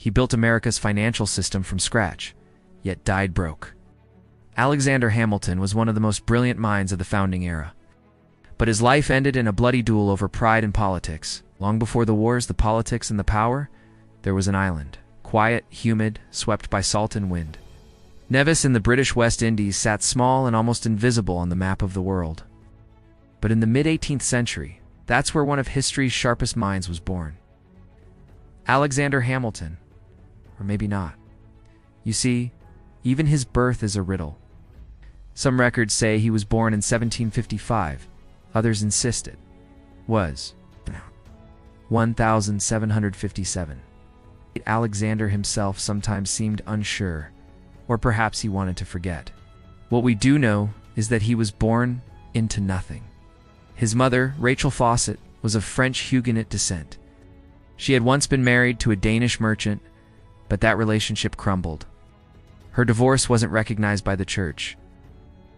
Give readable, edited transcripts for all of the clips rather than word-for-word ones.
He built America's financial system from scratch, yet died broke. Alexander Hamilton was one of the most brilliant minds of the founding era. But his life ended in a bloody duel over pride and politics. Long before the wars, the politics, and the power, there was an island. Quiet, humid, swept by salt and wind. Nevis in the British West Indies sat small and almost invisible on the map of the world. But in the mid-18th century, that's where one of history's sharpest minds was born. Alexander Hamilton. Or maybe not. You see, even his birth is a riddle. Some records say he was born in 1755. Others insist it was 1757. Alexander himself sometimes seemed unsure, or perhaps he wanted to forget. What we do know is that he was born into nothing. His mother, Rachel Fawcett, was of French Huguenot descent. She had once been married to a Danish merchant, but that relationship crumbled. Her divorce wasn't recognized by the church.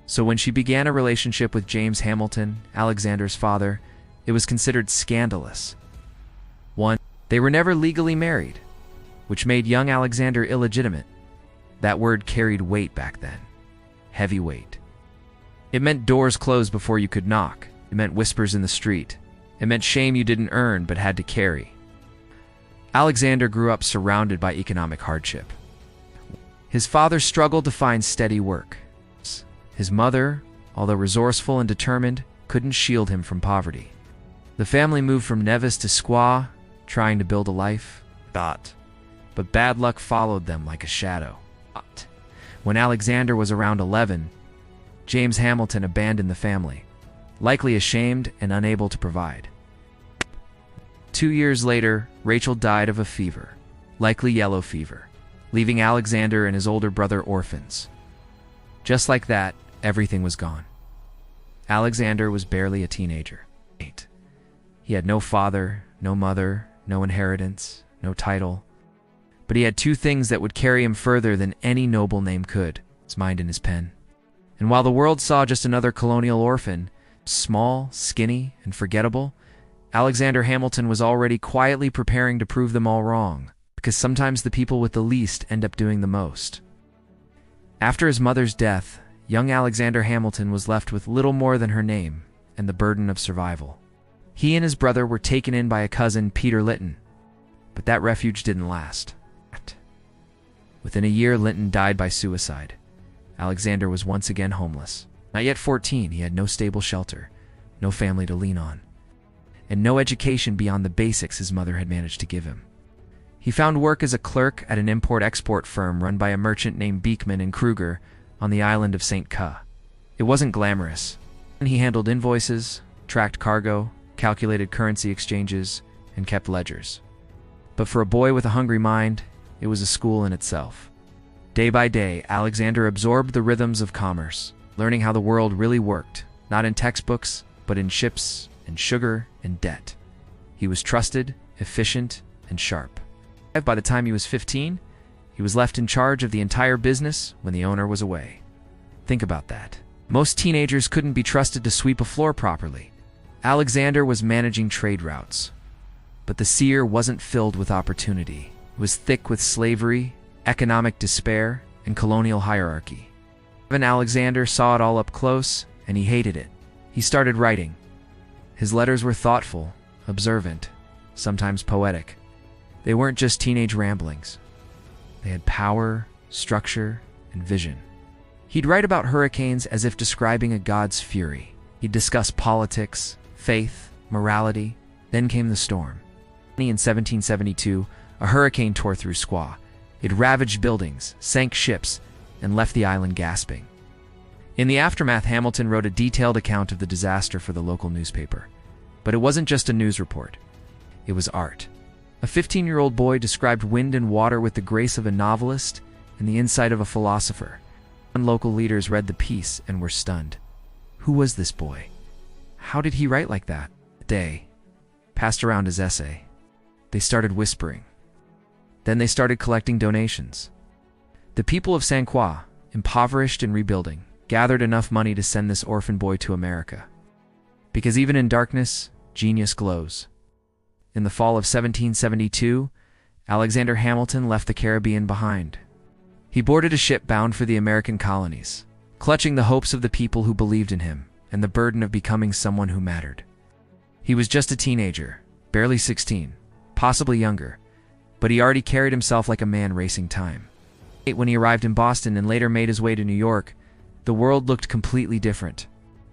So when she began a relationship with James Hamilton, Alexander's father, it was considered scandalous. They were never legally married, which made young Alexander illegitimate. That word carried weight back then. Heavy weight. It meant doors closed before you could knock. It meant whispers in the street. It meant shame you didn't earn but had to carry. Alexander grew up surrounded by economic hardship. His father struggled to find steady work. His mother, although resourceful and determined, couldn't shield him from poverty. The family moved from Nevis to Squaw, trying to build a life. But bad luck followed them like a shadow. When Alexander was around 11, James Hamilton abandoned the family, likely ashamed and unable to provide. 2 years later, Rachel died of a fever, likely yellow fever, leaving Alexander and his older brother orphans. Just like that, everything was gone. Alexander was barely a teenager. He had no father, no mother, no inheritance, no title. But he had two things that would carry him further than any noble name could: his mind and his pen. And while the world saw just another colonial orphan, small, skinny, and forgettable, Alexander Hamilton was already quietly preparing to prove them all wrong, because sometimes the people with the least end up doing the most. After his mother's death, young Alexander Hamilton was left with little more than her name and the burden of survival. He and his brother were taken in by a cousin, Peter Lytton, but that refuge didn't last. Within a year, Lytton died by suicide. Alexander was once again homeless. Not yet 14, he had no stable shelter, no family to lean on, and no education beyond the basics his mother had managed to give him. He found work as a clerk at an import-export firm run by a merchant named Beekman and Kruger on the island of St. Ca. It wasn't glamorous. He handled invoices, tracked cargo, calculated currency exchanges, and kept ledgers. But for a boy with a hungry mind, it was a school in itself. Day by day, Alexander absorbed the rhythms of commerce, learning how the world really worked, not in textbooks, but in ships and sugar and debt. He was trusted, efficient, and sharp. By the time he was 15, he was left in charge of the entire business when the owner was away. Think about that. Most teenagers couldn't be trusted to sweep a floor properly. Alexander was managing trade routes. But the seer wasn't filled with opportunity. It was thick with slavery, economic despair, and colonial hierarchy. Even Alexander saw it all up close, and he hated it. He started writing. His letters were thoughtful, observant, sometimes poetic. They weren't just teenage ramblings. They had power, structure, and vision. He'd write about hurricanes as if describing a god's fury. He'd discuss politics, faith, morality. Then came the storm. In 1772, a hurricane tore through Squaw. It ravaged buildings, sank ships, and left the island gasping. In the aftermath, Hamilton wrote a detailed account of the disaster for the local newspaper. But it wasn't just a news report. It was art. A 15-year-old boy described wind and water with the grace of a novelist and the insight of a philosopher. Local leaders read the piece and were stunned. Who was this boy? How did he write like that? They passed around his essay. They started whispering. Then they started collecting donations. The people of St. Croix, impoverished and rebuilding, gathered enough money to send this orphan boy to America. Because even in darkness, genius glows. In the fall of 1772, Alexander Hamilton left the Caribbean behind. He boarded a ship bound for the American colonies, clutching the hopes of the people who believed in him and the burden of becoming someone who mattered. He was just a teenager, barely 16, possibly younger, but he already carried himself like a man racing time. When he arrived in Boston and later made his way to New York, the world looked completely different.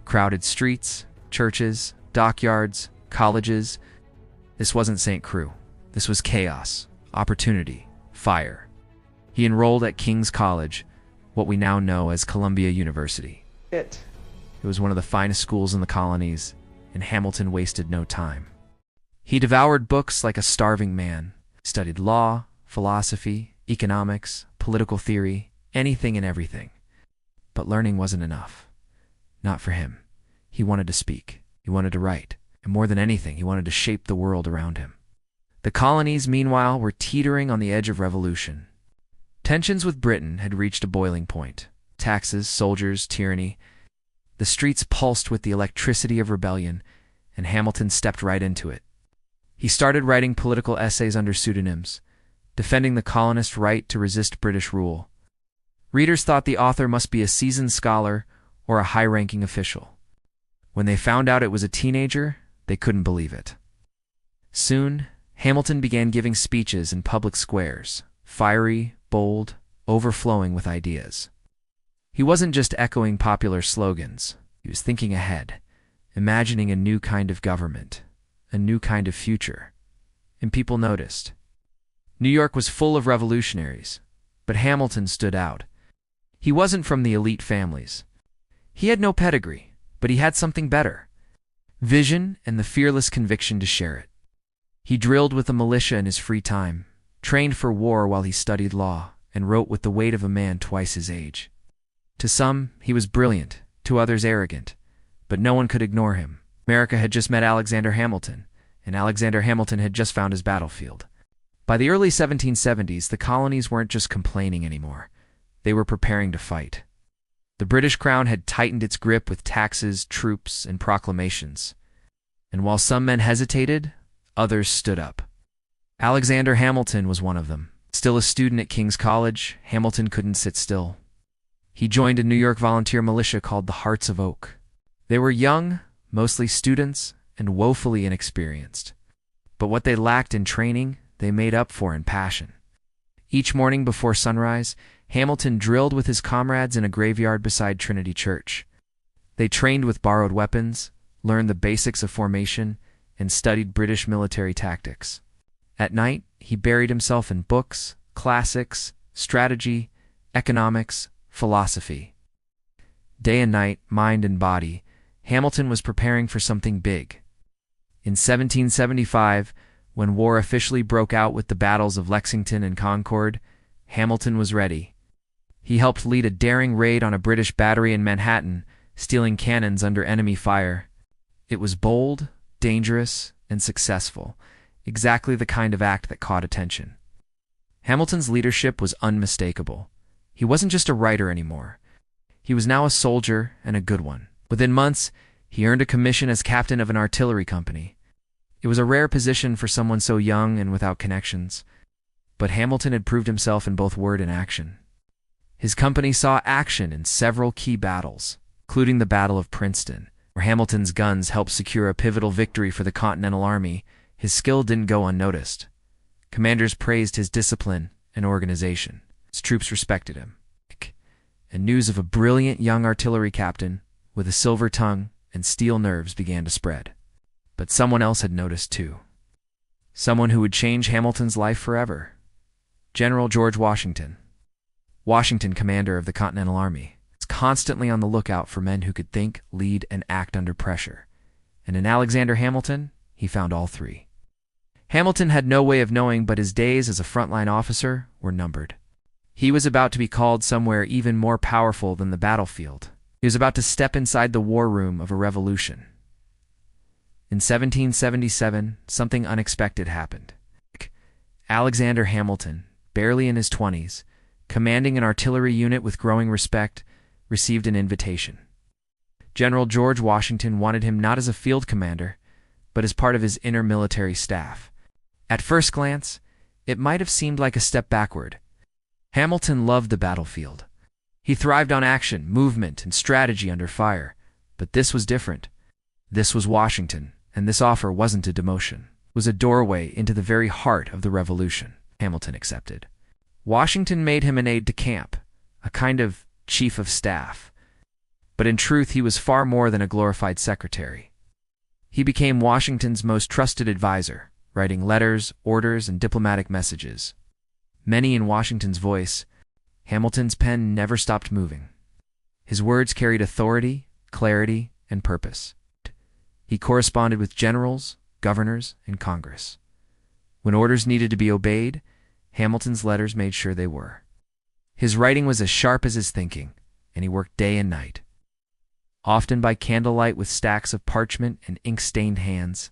Crowded streets, churches, dockyards, colleges. This wasn't St. Croix. This was chaos, opportunity, fire. He enrolled at King's College, what we now know as Columbia University. It was one of the finest schools in the colonies, and Hamilton wasted no time. He devoured books like a starving man, studied law, philosophy, economics, political theory, anything and everything. But learning wasn't enough. Not for him. He wanted to speak. He wanted to write. And more than anything, he wanted to shape the world around him. The colonies, meanwhile, were teetering on the edge of revolution. Tensions with Britain had reached a boiling point. Taxes, soldiers, tyranny. The streets pulsed with the electricity of rebellion, and Hamilton stepped right into it. He started writing political essays under pseudonyms, defending the colonists' right to resist British rule. Readers thought the author must be a seasoned scholar or a high-ranking official. When they found out it was a teenager, they couldn't believe it. Soon, Hamilton began giving speeches in public squares, fiery, bold, overflowing with ideas. He wasn't just echoing popular slogans. He was thinking ahead, imagining a new kind of government, a new kind of future. And people noticed. New York was full of revolutionaries, but Hamilton stood out. He wasn't from the elite families. He had no pedigree, but he had something better: vision and the fearless conviction to share it. He drilled with the militia in his free time, trained for war while he studied law, and wrote with the weight of a man twice his age. To some, he was brilliant, to others arrogant, but no one could ignore him. America had just met Alexander Hamilton, and Alexander Hamilton had just found his battlefield. By the early 1770s, the colonies weren't just complaining anymore. They were preparing to fight. The British Crown had tightened its grip with taxes, troops, and proclamations. And while some men hesitated, others stood up. Alexander Hamilton was one of them. Still a student at King's College, Hamilton couldn't sit still. He joined a New York volunteer militia called the Hearts of Oak. They were young, mostly students, and woefully inexperienced. But what they lacked in training, they made up for in passion. Each morning before sunrise, Hamilton drilled with his comrades in a graveyard beside Trinity Church. They trained with borrowed weapons, learned the basics of formation, and studied British military tactics. At night, he buried himself in books, classics, strategy, economics, philosophy. Day and night, mind and body, Hamilton was preparing for something big. In 1775, when war officially broke out with the battles of Lexington and Concord, Hamilton was ready. He helped lead a daring raid on a British battery in Manhattan, stealing cannons under enemy fire. It was bold, dangerous, and successful, exactly the kind of act that caught attention. Hamilton's leadership was unmistakable. He wasn't just a writer anymore. He was now a soldier, and a good one. Within months, he earned a commission as captain of an artillery company. It was a rare position for someone so young and without connections, but Hamilton had proved himself in both word and action. His company saw action in several key battles, including the Battle of Princeton, where Hamilton's guns helped secure a pivotal victory for the Continental Army. His skill didn't go unnoticed. Commanders praised his discipline and organization. His troops respected him. And news of a brilliant young artillery captain with a silver tongue and steel nerves began to spread. But someone else had noticed too. Someone who would change Hamilton's life forever. General George Washington. Washington, commander of the Continental Army, was constantly on the lookout for men who could think, lead, and act under pressure. And in Alexander Hamilton, he found all three. Hamilton had no way of knowing, but his days as a frontline officer were numbered. He was about to be called somewhere even more powerful than the battlefield. He was about to step inside the war room of a revolution. In 1777, something unexpected happened. Alexander Hamilton, barely in his 20s, commanding an artillery unit with growing respect, received an invitation. General George Washington wanted him not as a field commander, but as part of his inner military staff. At first glance, it might have seemed like a step backward. Hamilton loved the battlefield. He thrived on action, movement, and strategy under fire. But this was different. This was Washington, and this offer wasn't a demotion. It was a doorway into the very heart of the revolution. Hamilton accepted. Washington made him an aide-de-camp, a kind of chief of staff. But in truth, he was far more than a glorified secretary. He became Washington's most trusted advisor, writing letters, orders, and diplomatic messages. Many in Washington's voice, Hamilton's pen never stopped moving. His words carried authority, clarity, and purpose. He corresponded with generals, governors, and Congress. When orders needed to be obeyed, Hamilton's letters made sure they were. His writing was as sharp as his thinking, and he worked day and night. Often by candlelight with stacks of parchment and ink-stained hands,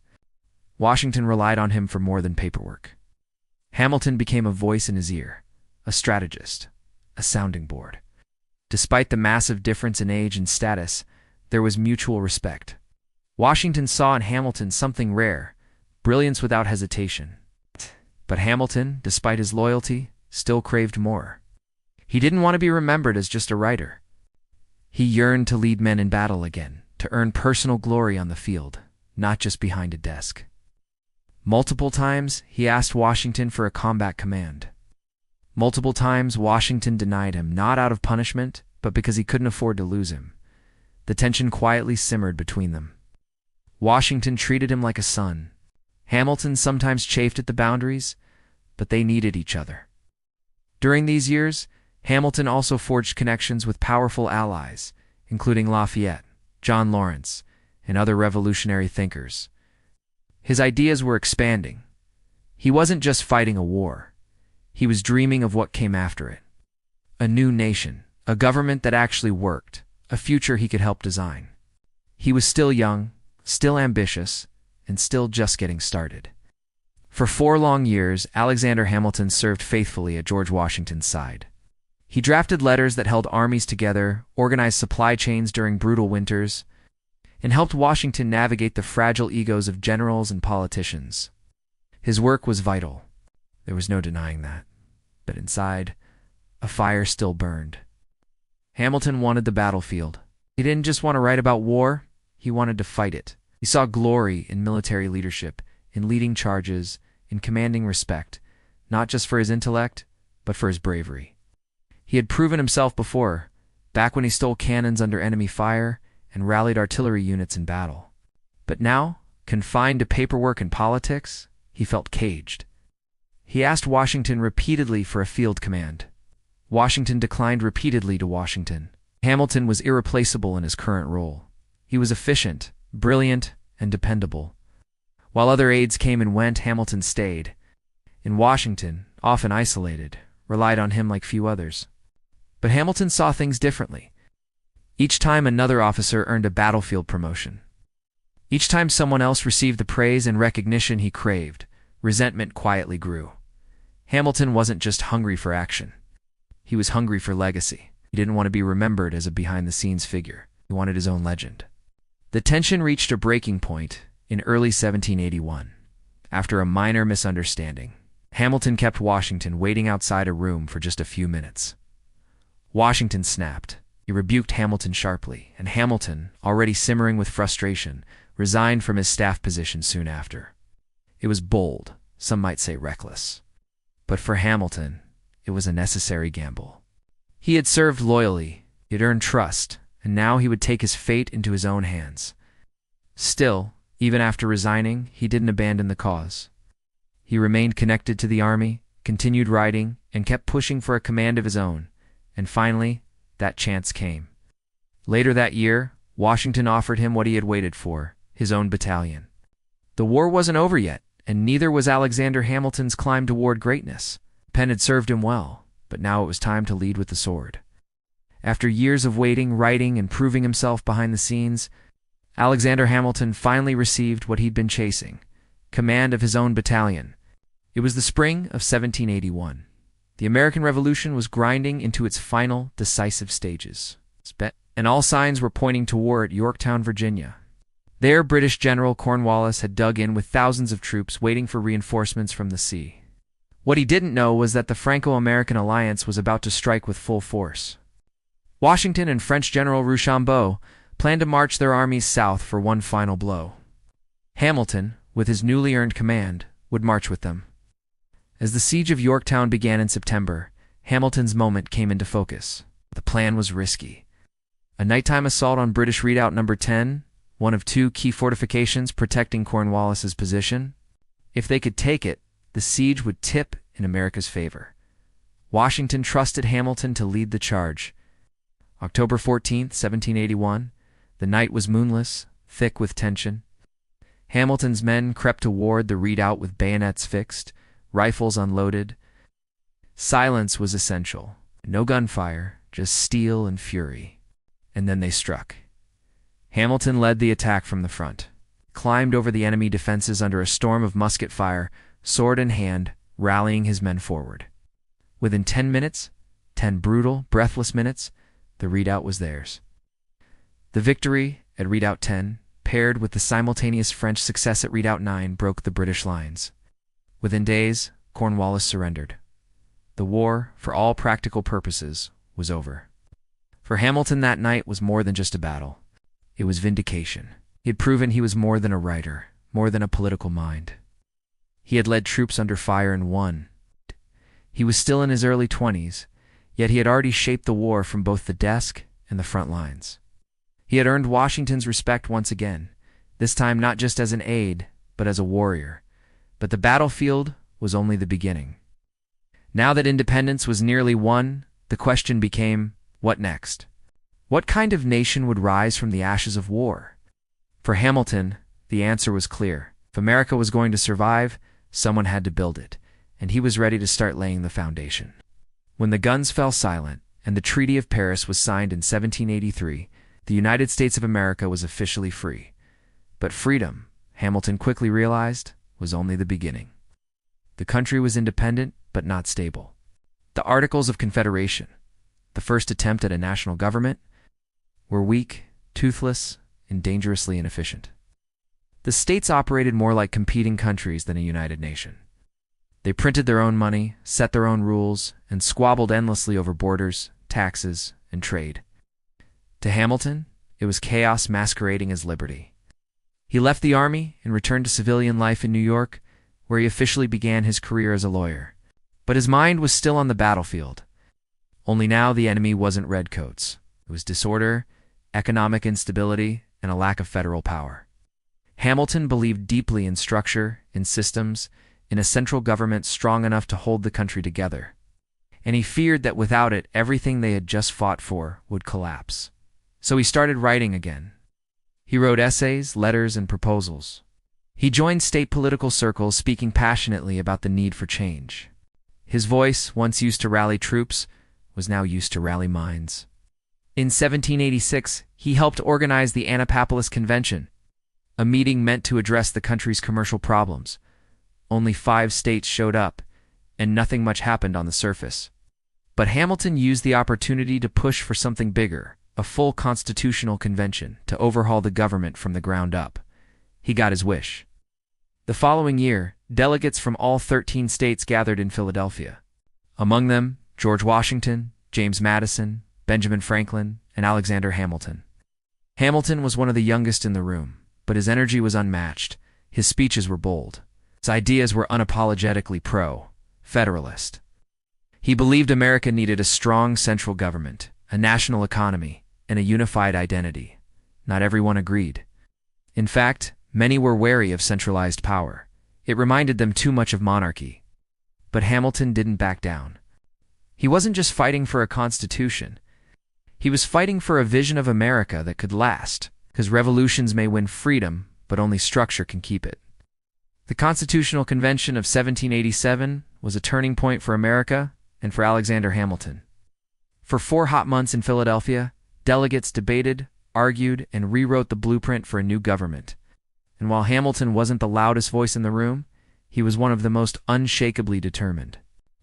Washington relied on him for more than paperwork. Hamilton became a voice in his ear, a strategist, a sounding board. Despite the massive difference in age and status, there was mutual respect. Washington saw in Hamilton something rare, brilliance without hesitation. But Hamilton, despite his loyalty, still craved more. He didn't want to be remembered as just a writer. He yearned to lead men in battle again, to earn personal glory on the field, not just behind a desk. Multiple times, he asked Washington for a combat command. Multiple times, Washington denied him, not out of punishment, but because he couldn't afford to lose him. The tension quietly simmered between them. Washington treated him like a son. Hamilton sometimes chafed at the boundaries, but they needed each other. During these years, Hamilton also forged connections with powerful allies, including Lafayette, John Lawrence, and other revolutionary thinkers. His ideas were expanding. He wasn't just fighting a war. He was dreaming of what came after it. A new nation, a government that actually worked, a future he could help design. He was still young, still ambitious, and still just getting started. For 4 long years, Alexander Hamilton served faithfully at George Washington's side. He drafted letters that held armies together, organized supply chains during brutal winters, and helped Washington navigate the fragile egos of generals and politicians. His work was vital. There was no denying that. But inside, a fire still burned. Hamilton wanted the battlefield. He didn't just want to write about war, he wanted to fight it. He saw glory in military leadership, in leading charges, in commanding respect, not just for his intellect, but for his bravery. He had proven himself before, back when he stole cannons under enemy fire and rallied artillery units in battle. But now, confined to paperwork and politics, he felt caged. He asked Washington repeatedly for a field command. Washington declined repeatedly to Washington. Hamilton was irreplaceable in his current role. He was efficient, brilliant, and dependable. While other aides came and went, Hamilton stayed. In Washington, often isolated, relied on him like few others. But Hamilton saw things differently. Each time another officer earned a battlefield promotion. Each time someone else received the praise and recognition he craved, resentment quietly grew. Hamilton wasn't just hungry for action. He was hungry for legacy. He didn't want to be remembered as a behind-the-scenes figure. He wanted his own legend. The tension reached a breaking point in early 1781. After a minor misunderstanding, Hamilton kept Washington waiting outside a room for just a few minutes. Washington snapped. He rebuked Hamilton sharply, and Hamilton, already simmering with frustration, resigned from his staff position soon after. It was bold, some might say reckless. But for Hamilton, it was a necessary gamble. He had served loyally, he had earned trust, and now he would take his fate into his own hands. Still, even after resigning, he didn't abandon the cause. He remained connected to the army, continued writing, and kept pushing for a command of his own. And finally, that chance came. Later that year, Washington offered him what he had waited for, his own battalion. The war wasn't over yet, and neither was Alexander Hamilton's climb toward greatness. Pen had served him well, but now it was time to lead with the sword. After years of waiting, writing, and proving himself behind the scenes, Alexander Hamilton finally received what he'd been chasing, command of his own battalion. It was the spring of 1781. The American Revolution was grinding into its final, decisive stages, and all signs were pointing to war at Yorktown, Virginia. There, British General Cornwallis had dug in with thousands of troops waiting for reinforcements from the sea. What he didn't know was that the Franco-American alliance was about to strike with full force. Washington and French General Rochambeau planned to march their armies south for one final blow. Hamilton, with his newly earned command, would march with them. As the siege of Yorktown began in September, Hamilton's moment came into focus. The plan was risky. A nighttime assault on British Redoubt No. 10, one of two key fortifications protecting Cornwallis's position. If they could take it, the siege would tip in America's favor. Washington trusted Hamilton to lead the charge. October 14, 1781, the night was moonless, thick with tension. Hamilton's men crept toward the redoubt with bayonets fixed, rifles unloaded. Silence was essential. No gunfire, just steel and fury. And then they struck. Hamilton led the attack from the front, climbed over the enemy defenses under a storm of musket fire, sword in hand, rallying his men forward. Within 10 minutes, 10 brutal, breathless minutes, the redoubt was theirs. The victory at Redoubt 10, paired with the simultaneous French success at Redoubt 9, broke the British lines. Within days, Cornwallis surrendered. The war, for all practical purposes, was over. For Hamilton, that night was more than just a battle. It was vindication. He had proven he was more than a writer, more than a political mind. He had led troops under fire and won. He was still in his early 20s, yet he had already shaped the war from both the desk and the front lines. He had earned Washington's respect once again, this time not just as an aide, but as a warrior. But the battlefield was only the beginning. Now that independence was nearly won, the question became, what next? What kind of nation would rise from the ashes of war? For Hamilton, the answer was clear. If America was going to survive, someone had to build it, and he was ready to start laying the foundation. When the guns fell silent and the Treaty of Paris was signed in 1783, the United States of America was officially free. But freedom, Hamilton quickly realized, was only the beginning. The country was independent, but not stable. The Articles of Confederation, the first attempt at a national government, were weak, toothless, and dangerously inefficient. The states operated more like competing countries than a united nation. They printed their own money, set their own rules, and squabbled endlessly over borders, taxes, and trade. To Hamilton, it was chaos masquerading as liberty. He left the army and returned to civilian life in New York, where he officially began his career as a lawyer. But his mind was still on the battlefield. Only now the enemy wasn't redcoats. It was disorder, economic instability, and a lack of federal power. Hamilton believed deeply in structure, in systems, in a central government strong enough to hold the country together. And he feared that without it, everything they had just fought for would collapse. So he started writing again. He wrote essays, letters, and proposals. He joined state political circles, speaking passionately about the need for change. His voice, once used to rally troops, was now used to rally minds. In 1786, he helped organize the Annapolis Convention, a meeting meant to address the country's commercial problems. Only 5 states showed up, and nothing much happened on the surface. But Hamilton used the opportunity to push for something bigger, a full constitutional convention, to overhaul the government from the ground up. He got his wish. The following year, delegates from all 13 states gathered in Philadelphia. Among them, George Washington, James Madison, Benjamin Franklin, and Alexander Hamilton. Hamilton was one of the youngest in the room, but his energy was unmatched. His speeches were bold. His ideas were unapologetically pro-federalist. He believed America needed a strong central government, a national economy, and a unified identity. Not everyone agreed. In fact, many were wary of centralized power. It reminded them too much of monarchy. But Hamilton didn't back down. He wasn't just fighting for a constitution. He was fighting for a vision of America that could last, because revolutions may win freedom, but only structure can keep it. The Constitutional Convention of 1787 was a turning point for America and for Alexander Hamilton. For 4 hot months in Philadelphia, delegates debated, argued, and rewrote the blueprint for a new government. And while Hamilton wasn't the loudest voice in the room, he was one of the most unshakably determined.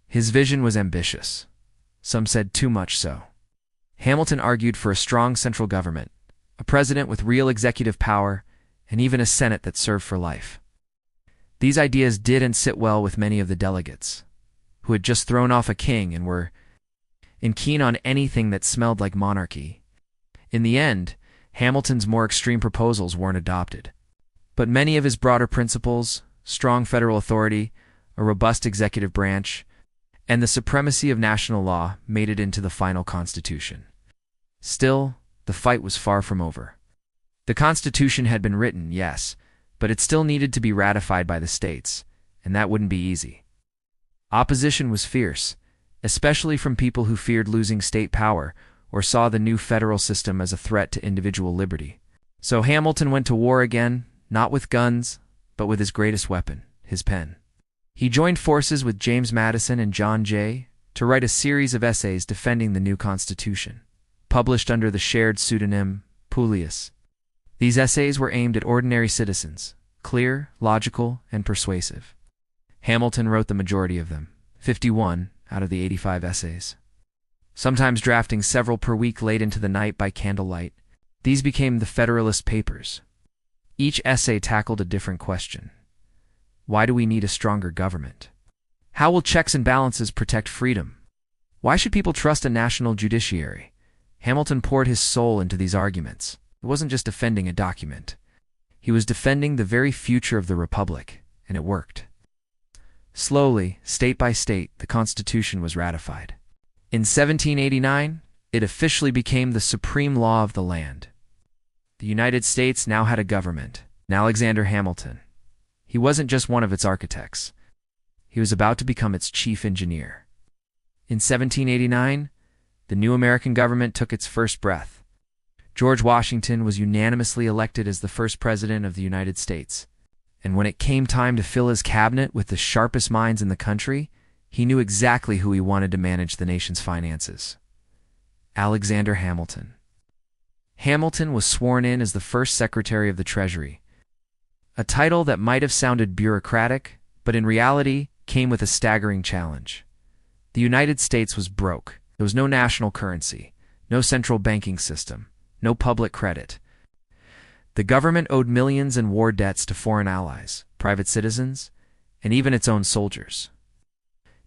His vision was ambitious. Some said too much so. Hamilton argued for a strong central government, a president with real executive power, and even a Senate that served for life. These ideas didn't sit well with many of the delegates. who had just thrown off a king and were keen on anything that smelled like monarchy. In the end, Hamilton's more extreme proposals weren't adopted. But many of his broader principles, strong federal authority, a robust executive branch, and the supremacy of national law made it into the final Constitution. Still, the fight was far from over. The Constitution had been written, yes, but it still needed to be ratified by the states, and that wouldn't be easy. Opposition was fierce, especially from people who feared losing state power or saw the new federal system as a threat to individual liberty. So Hamilton went to war again, not with guns, but with his greatest weapon, his pen. He joined forces with James Madison and John Jay to write a series of essays defending the new Constitution, published under the shared pseudonym Publius. These essays were aimed at ordinary citizens, clear, logical, and persuasive. Hamilton wrote the majority of them, 51 out of the 85 essays. Sometimes drafting several per week late into the night by candlelight, these became the Federalist Papers. Each essay tackled a different question. Why do we need a stronger government? How will checks and balances protect freedom? Why should people trust a national judiciary? Hamilton poured his soul into these arguments. It wasn't just defending a document. He was defending the very future of the Republic, and it worked. Slowly, state by state, the Constitution was ratified. In 1789, it officially became the supreme law of the land. The United States now had a government, and Alexander Hamilton. He wasn't just one of its architects. He was about to become its chief engineer. In 1789, the new American government took its first breath. George Washington was unanimously elected as the first president of the United States. And when it came time to fill his cabinet with the sharpest minds in the country, he knew exactly who he wanted to manage the nation's finances. Alexander Hamilton. Hamilton was sworn in as the first Secretary of the Treasury, a title that might have sounded bureaucratic, but in reality came with a staggering challenge. The United States was broke. There was no national currency, no central banking system, no public credit. The government owed millions in war debts to foreign allies, private citizens, and even its own soldiers.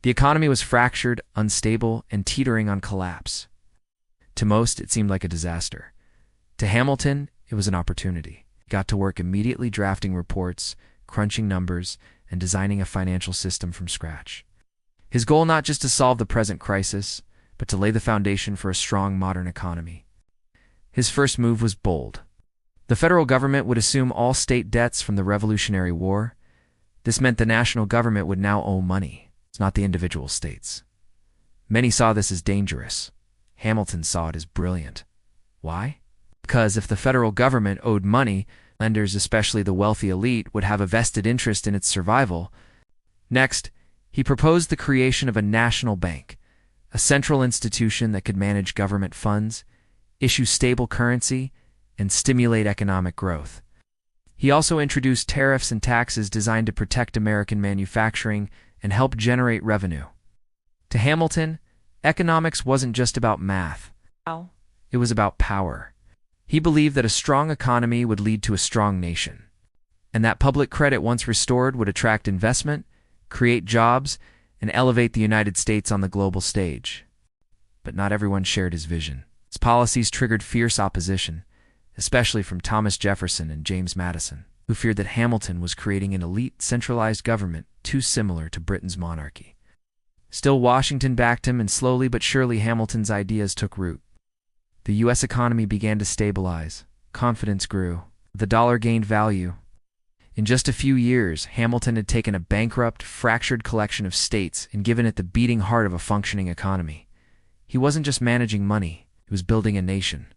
The economy was fractured, unstable, and teetering on collapse. To most, it seemed like a disaster. To Hamilton, it was an opportunity. He got to work immediately drafting reports, crunching numbers, and designing a financial system from scratch. His goal not just to solve the present crisis, but to lay the foundation for a strong modern economy. His first move was bold. The federal government would assume all state debts from the Revolutionary War. This meant the national government would now owe money, not the individual states. Many saw this as dangerous. Hamilton saw it as brilliant. Why? Because if the federal government owed money, lenders, especially the wealthy elite, would have a vested interest in its survival. Next, he proposed the creation of a national bank, a central institution that could manage government funds, issue stable currency, and stimulate economic growth. He also introduced tariffs and taxes designed to protect American manufacturing and help generate revenue. To Hamilton, economics wasn't just about math. It was about power. He believed that a strong economy would lead to a strong nation, and that public credit once restored would attract investment, create jobs, and elevate the United States on the global stage. But not everyone shared his vision. His policies triggered fierce opposition, especially from Thomas Jefferson and James Madison, who feared that Hamilton was creating an elite, centralized government too similar to Britain's monarchy. Still, Washington backed him, and slowly but surely Hamilton's ideas took root. The U.S. economy began to stabilize. Confidence grew. The dollar gained value. In just a few years, Hamilton had taken a bankrupt, fractured collection of states and given it the beating heart of a functioning economy. He wasn't just managing money, he was building a nation.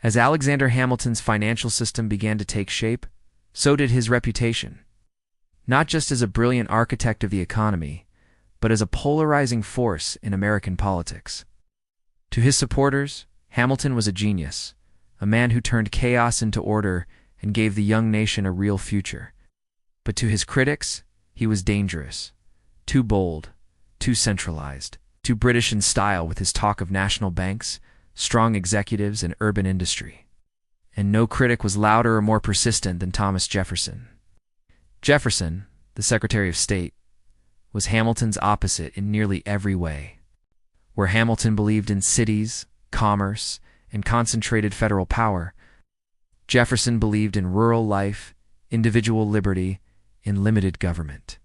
As Alexander Hamilton's financial system began to take shape, so did his reputation. Not just as a brilliant architect of the economy, but as a polarizing force in American politics. To his supporters, Hamilton was a genius, a man who turned chaos into order and gave the young nation a real future. But to his critics, he was dangerous, too bold, too centralized, too British in style with his talk of national banks, strong executives, and urban industry. And no critic was louder or more persistent than Thomas Jefferson. Jefferson, the Secretary of State, was Hamilton's opposite in nearly every way. Where Hamilton believed in cities, commerce, and concentrated federal power, Jefferson believed in rural life, individual liberty, and limited government.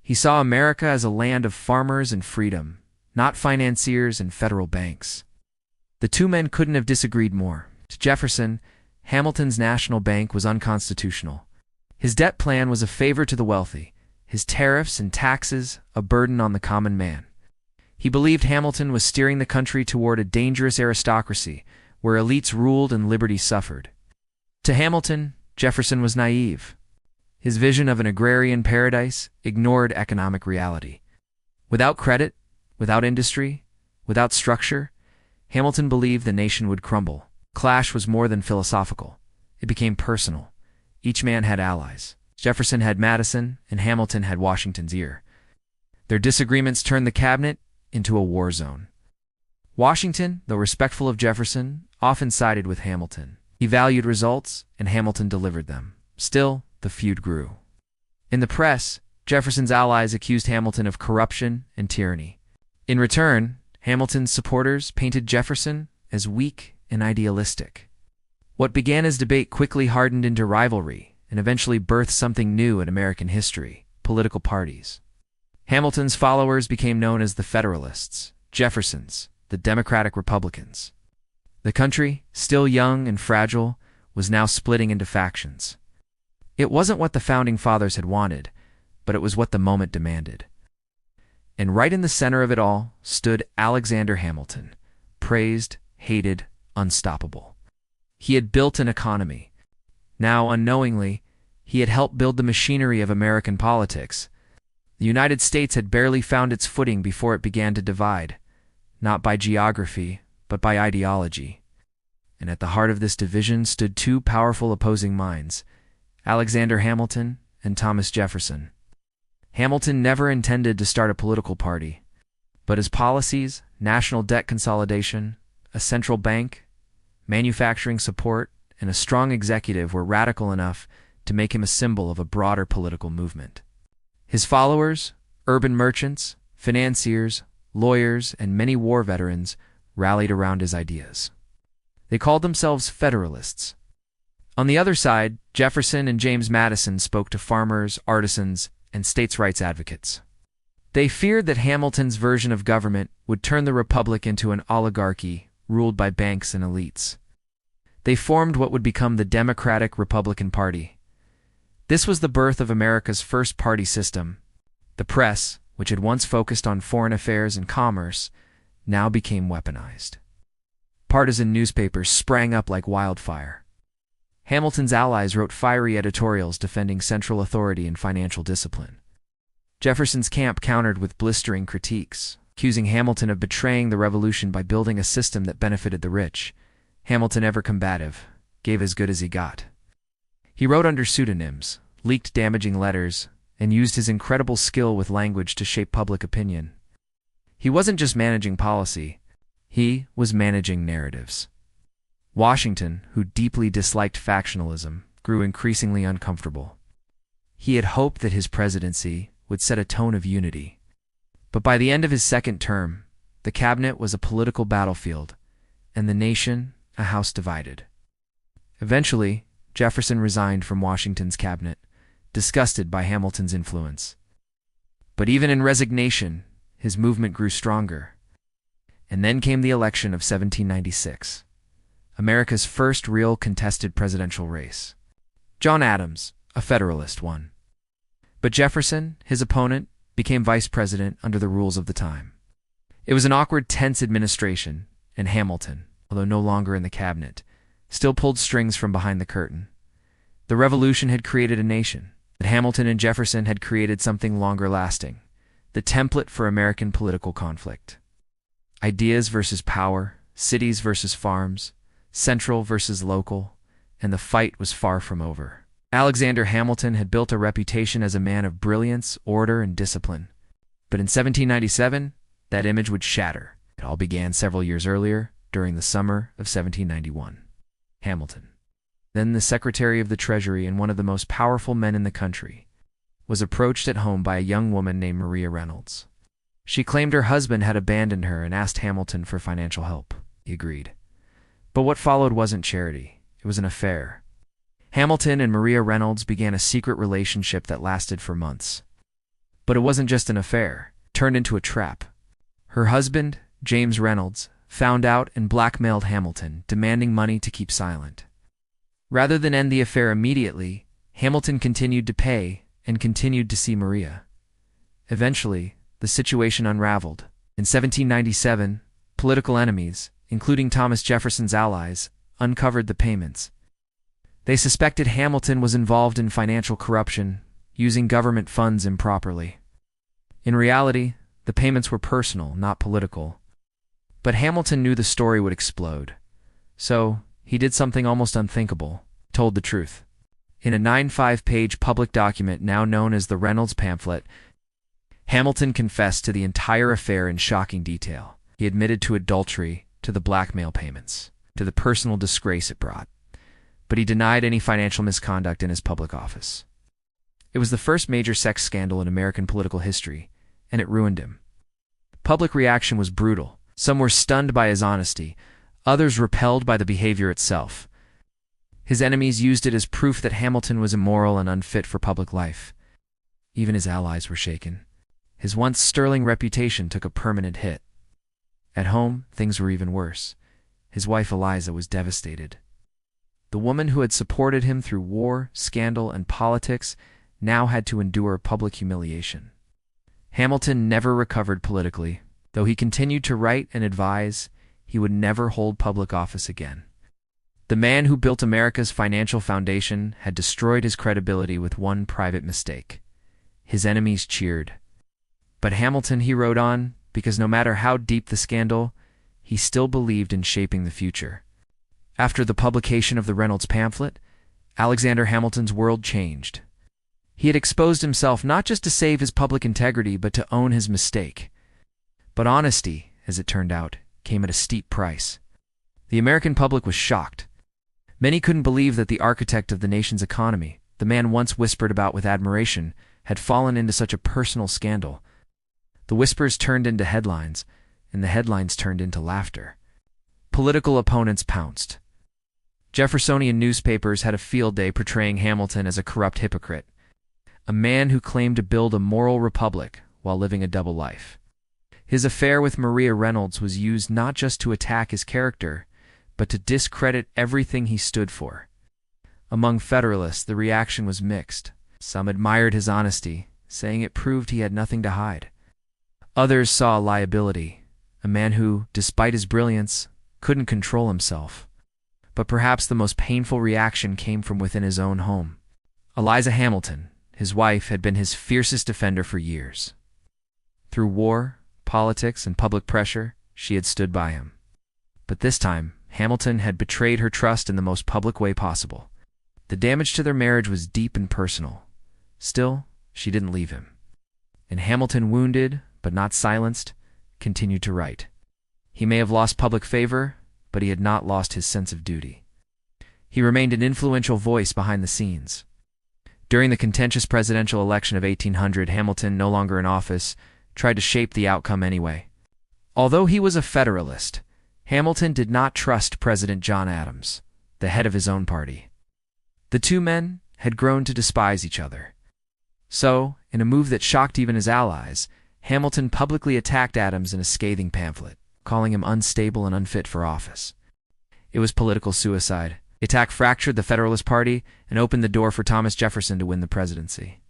He saw America as a land of farmers and freedom, not financiers and federal banks. The two men couldn't have disagreed more. To Jefferson, Hamilton's national bank was unconstitutional. His debt plan was a favor to the wealthy, his tariffs and taxes a burden on the common man. He believed Hamilton was steering the country toward a dangerous aristocracy where elites ruled and liberty suffered. To Hamilton, Jefferson was naive. His vision of an agrarian paradise ignored economic reality. Without credit, without industry, without structure, Hamilton believed the nation would crumble. Clash was more than philosophical. It became personal. Each man had allies. Jefferson had Madison, and Hamilton had Washington's ear. Their disagreements turned the cabinet into a war zone. Washington, though respectful of Jefferson, often sided with Hamilton. He valued results, and Hamilton delivered them. Still, the feud grew. In the press, Jefferson's allies accused Hamilton of corruption and tyranny. In return, Hamilton's supporters painted Jefferson as weak and idealistic. What began as debate quickly hardened into rivalry and eventually birthed something new in American history: political parties. Hamilton's followers became known as the Federalists, Jefferson's, the Democratic Republicans. The country, still young and fragile, was now splitting into factions. It wasn't what the Founding Fathers had wanted, but it was what the moment demanded. And right in the center of it all stood Alexander Hamilton, praised, hated, unstoppable. He had built an economy. Now, unknowingly, he had helped build the machinery of American politics. The United States had barely found its footing before it began to divide, not by geography, but by ideology. And at the heart of this division stood two powerful opposing minds, Alexander Hamilton and Thomas Jefferson. Hamilton never intended to start a political party, but his policies, national debt consolidation, a central bank, manufacturing support, and a strong executive were radical enough to make him a symbol of a broader political movement. His followers, urban merchants, financiers, lawyers, and many war veterans rallied around his ideas. They called themselves Federalists. On the other side, Jefferson and James Madison spoke to farmers, artisans, and states' rights advocates. They feared that Hamilton's version of government would turn the republic into an oligarchy ruled by banks and elites. They formed what would become the Democratic Republican Party. This was the birth of America's first party system. The press, which had once focused on foreign affairs and commerce, now became weaponized. Partisan newspapers sprang up like wildfire. Hamilton's allies wrote fiery editorials defending central authority and financial discipline. Jefferson's camp countered with blistering critiques, accusing Hamilton of betraying the revolution by building a system that benefited the rich. Hamilton, ever combative, gave as good as he got. He wrote under pseudonyms, leaked damaging letters, and used his incredible skill with language to shape public opinion. He wasn't just managing policy, he was managing narratives. Washington, who deeply disliked factionalism, grew increasingly uncomfortable. He had hoped that his presidency would set a tone of unity. But by the end of his second term, the cabinet was a political battlefield, and the nation a house divided. Eventually, Jefferson resigned from Washington's cabinet, disgusted by Hamilton's influence. But even in resignation, his movement grew stronger. And then came the election of 1796, America's first real contested presidential race. John Adams, a Federalist, won. But Jefferson, his opponent, became vice president under the rules of the time. It was an awkward, tense administration, and Hamilton, although no longer in the cabinet, still pulled strings from behind the curtain. The Revolution had created a nation, but Hamilton and Jefferson had created something longer lasting, the template for American political conflict. Ideas versus power, cities versus farms, central versus local, and the fight was far from over. Alexander Hamilton had built a reputation as a man of brilliance, order, and discipline. But in 1797, that image would shatter. It all began several years earlier, during the summer of 1791. Hamilton, then the Secretary of the Treasury and one of the most powerful men in the country, was approached at home by a young woman named Maria Reynolds. She claimed her husband had abandoned her and asked Hamilton for financial help. He agreed. But what followed wasn't charity. It was an affair. Hamilton and Maria Reynolds began a secret relationship that lasted for months. But it wasn't just an affair. It turned into a trap. Her husband, James Reynolds, found out and blackmailed Hamilton, demanding money to keep silent. Rather than end the affair immediately, Hamilton continued to pay and continued to see Maria. Eventually, the situation unraveled. In 1797, political enemies, including Thomas Jefferson's allies, uncovered the payments. They suspected Hamilton was involved in financial corruption, using government funds improperly. In reality, the payments were personal, not political. But Hamilton knew the story would explode. So, he did something almost unthinkable, told the truth. In a 95-page public document now known as the Reynolds pamphlet, Hamilton confessed to the entire affair in shocking detail. He admitted to adultery, to the blackmail payments, to the personal disgrace it brought. But he denied any financial misconduct in his public office. It was the first major sex scandal in American political history, and it ruined him. Public reaction was brutal. Some were stunned by his honesty, others repelled by the behavior itself. His enemies used it as proof that Hamilton was immoral and unfit for public life. Even his allies were shaken. His once sterling reputation took a permanent hit. At home, things were even worse. His wife Eliza was devastated. The woman who had supported him through war, scandal, and politics now had to endure public humiliation. Hamilton never recovered politically. Though he continued to write and advise, he would never hold public office again. The man who built America's financial foundation had destroyed his credibility with one private mistake. His enemies cheered. But Hamilton, he wrote on, because no matter how deep the scandal, he still believed in shaping the future. After the publication of the Reynolds pamphlet, Alexander Hamilton's world changed. He had exposed himself not just to save his public integrity, but to own his mistake. But honesty, as it turned out, came at a steep price. The American public was shocked. Many couldn't believe that the architect of the nation's economy, the man once whispered about with admiration, had fallen into such a personal scandal. The whispers turned into headlines, and the headlines turned into laughter. Political opponents pounced. Jeffersonian newspapers had a field day portraying Hamilton as a corrupt hypocrite, a man who claimed to build a moral republic while living a double life. His affair with Maria Reynolds was used not just to attack his character, but to discredit everything he stood for. Among Federalists, the reaction was mixed. Some admired his honesty, saying it proved he had nothing to hide. Others saw a liability, a man who, despite his brilliance, couldn't control himself. But perhaps the most painful reaction came from within his own home. Eliza Hamilton, his wife, had been his fiercest defender for years. Through war, politics, and public pressure, she had stood by him. But this time, Hamilton had betrayed her trust in the most public way possible. The damage to their marriage was deep and personal. Still, she didn't leave him. And Hamilton, wounded, but not silenced, continued to write. He may have lost public favor, but he had not lost his sense of duty. He remained an influential voice behind the scenes. During the contentious presidential election of 1800, Hamilton, no longer in office, tried to shape the outcome anyway. Although he was a Federalist, Hamilton did not trust President John Adams, the head of his own party. The two men had grown to despise each other. So, in a move that shocked even his allies, Hamilton publicly attacked Adams in a scathing pamphlet, calling him unstable and unfit for office. It was political suicide. The attack fractured the Federalist Party and opened the door for Thomas Jefferson to win the presidency.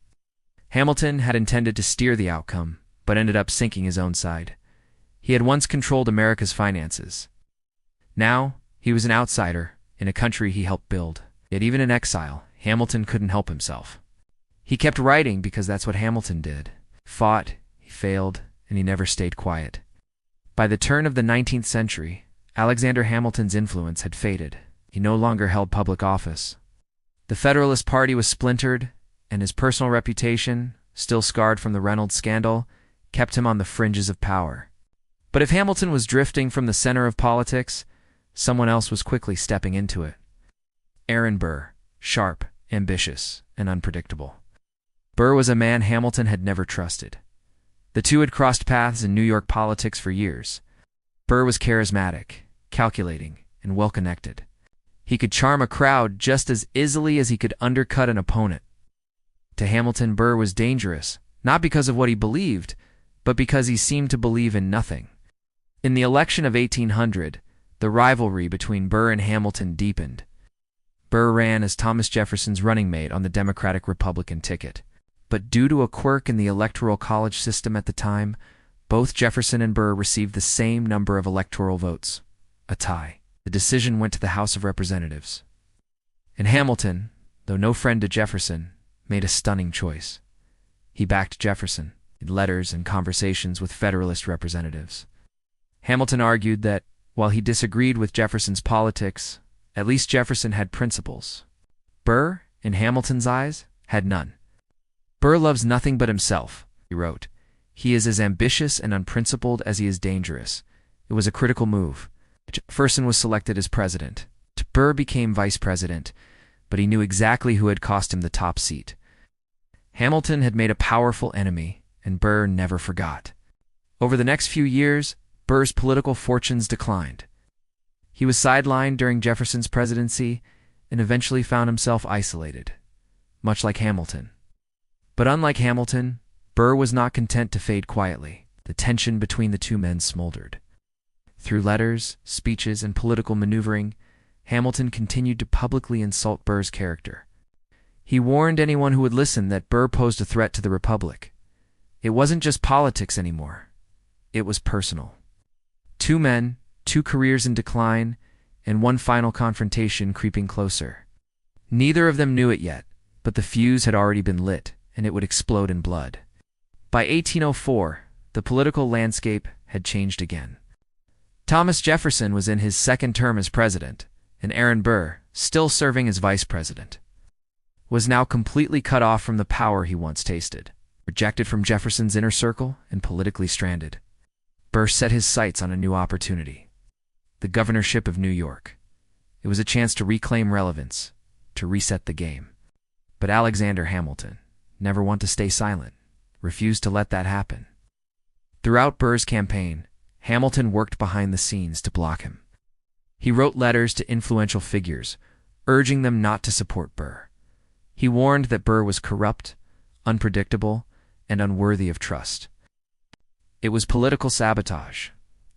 Hamilton had intended to steer the outcome, but ended up sinking his own side. He had once controlled America's finances. Now, he was an outsider in a country he helped build. Yet even in exile, Hamilton couldn't help himself. He kept writing because that's what Hamilton did. Fought, he failed, and he never stayed quiet. By the turn of the 19th century, Alexander Hamilton's influence had faded. He no longer held public office. The Federalist Party was splintered, and his personal reputation, still scarred from the Reynolds scandal, kept him on the fringes of power. But if Hamilton was drifting from the center of politics, someone else was quickly stepping into it. Aaron Burr, sharp, ambitious, and unpredictable. Burr was a man Hamilton had never trusted. The two had crossed paths in New York politics for years. Burr was charismatic, calculating, and well-connected. He could charm a crowd just as easily as he could undercut an opponent. To Hamilton, Burr was dangerous, not because of what he believed, but because he seemed to believe in nothing. In the election of 1800, the rivalry between Burr and Hamilton deepened. Burr ran as Thomas Jefferson's running mate on the Democratic-Republican ticket. But due to a quirk in the Electoral College system at the time, both Jefferson and Burr received the same number of electoral votes, a tie. The decision went to the House of Representatives. And Hamilton, though no friend to Jefferson, made a stunning choice. He backed Jefferson in letters and conversations with Federalist representatives. Hamilton argued that, while he disagreed with Jefferson's politics, at least Jefferson had principles. Burr, in Hamilton's eyes, had none. "Burr loves nothing but himself," he wrote. "He is as ambitious and unprincipled as he is dangerous." It was a critical move. Jefferson was selected as president. Burr became vice president, but he knew exactly who had cost him the top seat. Hamilton had made a powerful enemy, and Burr never forgot. Over the next few years, Burr's political fortunes declined. He was sidelined during Jefferson's presidency and eventually found himself isolated, much like Hamilton. But unlike Hamilton, Burr was not content to fade quietly. The tension between the two men smoldered. Through letters, speeches, and political maneuvering, Hamilton continued to publicly insult Burr's character. He warned anyone who would listen that Burr posed a threat to the Republic. It wasn't just politics anymore. It was personal. Two men, two careers in decline, and one final confrontation creeping closer. Neither of them knew it yet, but the fuse had already been lit, and it would explode in blood. By 1804, the political landscape had changed again. Thomas Jefferson was in his second term as president, and Aaron Burr, still serving as vice president, was now completely cut off from the power he once tasted. Rejected from Jefferson's inner circle and politically stranded, Burr set his sights on a new opportunity: the governorship of New York. It was a chance to reclaim relevance, to reset the game. But Alexander Hamilton, never one to stay silent, refused to let that happen. Throughout Burr's campaign, Hamilton worked behind the scenes to block him. He wrote letters to influential figures, urging them not to support Burr. He warned that Burr was corrupt, unpredictable, and unworthy of trust. It was political sabotage,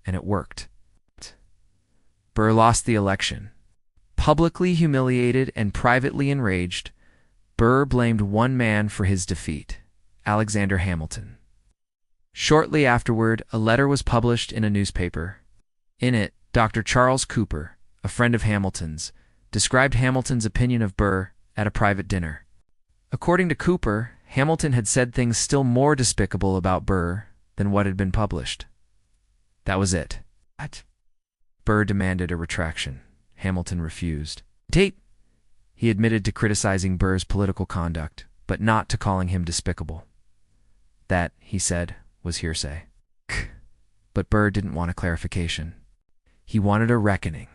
and it worked. Burr lost the election. Publicly humiliated and privately enraged, Burr blamed one man for his defeat: Alexander Hamilton. Shortly afterward, a letter was published in a newspaper. In it, Dr. Charles Cooper, a friend of Hamilton's, described Hamilton's opinion of Burr at a private dinner. According to Cooper, Hamilton had said things still more despicable about Burr than what had been published. That was it. Burr demanded a retraction. Hamilton refused. He admitted to criticizing Burr's political conduct, but not to calling him despicable. That, he said, was hearsay. But Burr didn't want a clarification. He wanted a reckoning.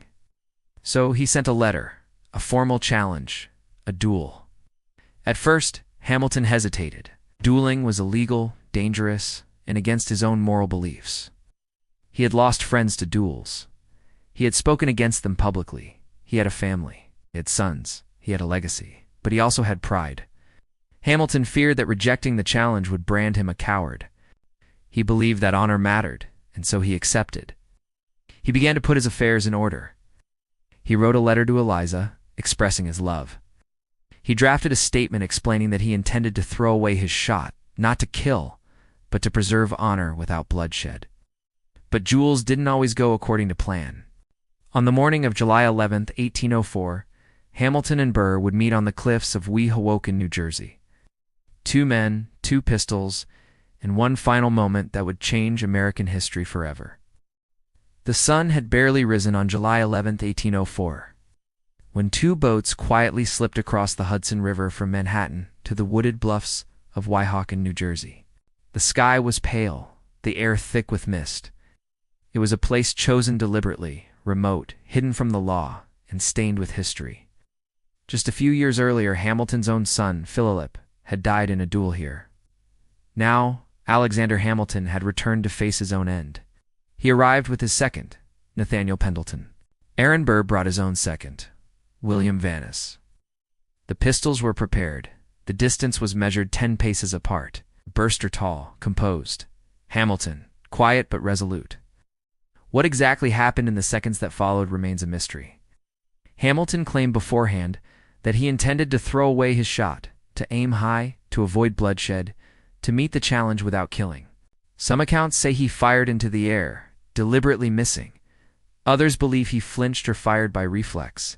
So he sent a letter, a formal challenge, a duel. At first, Hamilton hesitated. Dueling was illegal, dangerous, and against his own moral beliefs. He had lost friends to duels. He had spoken against them publicly. He had a family. He had sons. He had a legacy. But he also had pride. Hamilton feared that rejecting the challenge would brand him a coward. He believed that honor mattered, and so he accepted. He began to put his affairs in order. He wrote a letter to Eliza, expressing his love. He drafted a statement explaining that he intended to throw away his shot, not to kill, but to preserve honor without bloodshed. But duels didn't always go according to plan. On the morning of July 11, 1804, Hamilton and Burr would meet on the cliffs of Weehawken, New Jersey. 2 men, 2 pistols, and one final moment that would change American history forever. The sun had barely risen on July 11, 1804, when 2 boats quietly slipped across the Hudson River from Manhattan to the wooded bluffs of Weehawken, New Jersey. The sky was pale, the air thick with mist. It was a place chosen deliberately, remote, hidden from the law, and stained with history. Just a few years earlier, Hamilton's own son, Philip, had died in a duel here. Now, Alexander Hamilton had returned to face his own end. He arrived with his second, Nathaniel Pendleton. Aaron Burr brought his own second, William Vanis. The pistols were prepared. The distance was measured 10 paces apart. Burster tall, composed. Hamilton, quiet but resolute. What exactly happened in the seconds that followed remains a mystery. Hamilton claimed beforehand that he intended to throw away his shot, to aim high, to avoid bloodshed, to meet the challenge without killing. Some accounts say he fired into the air, deliberately missing. Others believe he flinched or fired by reflex.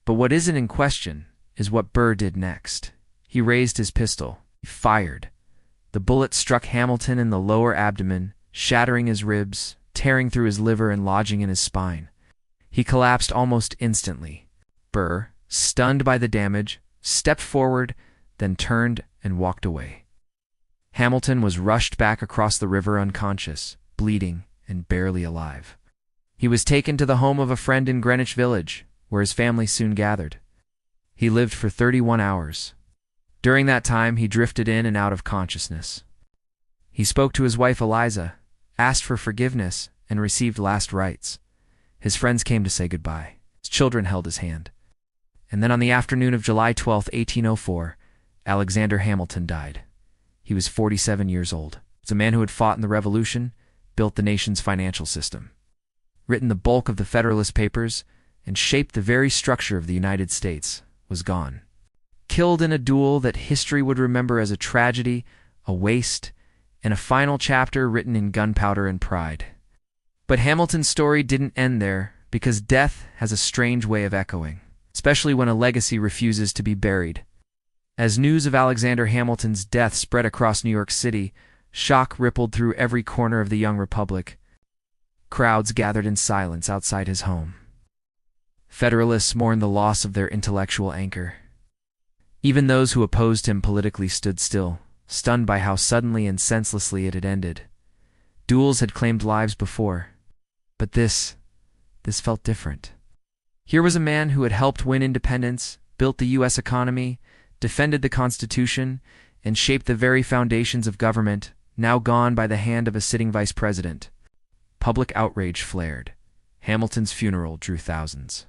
But what isn't in question is what Burr did next. He raised his pistol. He fired. The bullet struck Hamilton in the lower abdomen, shattering his ribs, tearing through his liver and lodging in his spine. He collapsed almost instantly. Burr, stunned by the damage, stepped forward, then turned and walked away. Hamilton was rushed back across the river unconscious, bleeding, and barely alive. He was taken to the home of a friend in Greenwich Village, where his family soon gathered. He lived for 31 hours. During that time, he drifted in and out of consciousness. He spoke to his wife Eliza, asked for forgiveness, and received last rites. His friends came to say goodbye. His children held his hand. And then on the afternoon of July 12, 1804, Alexander Hamilton died. He was 47 years old. It's a man who had fought in the Revolution, built the nation's financial system, written the bulk of the Federalist Papers, and shaped the very structure of the United States, was gone. Killed in a duel that history would remember as a tragedy, a waste, and a final chapter written in gunpowder and pride. But Hamilton's story didn't end there, because death has a strange way of echoing, especially when a legacy refuses to be buried. As news of Alexander Hamilton's death spread across New York City, shock rippled through every corner of the young republic. Crowds gathered in silence outside his home. Federalists mourned the loss of their intellectual anchor. Even those who opposed him politically stood still, stunned by how suddenly and senselessly it had ended. Duels had claimed lives before, but this felt different. Here was a man who had helped win independence, built the U.S. economy, defended the Constitution, and shaped the very foundations of government, now gone by the hand of a sitting vice president. Public outrage flared. Hamilton's funeral drew thousands.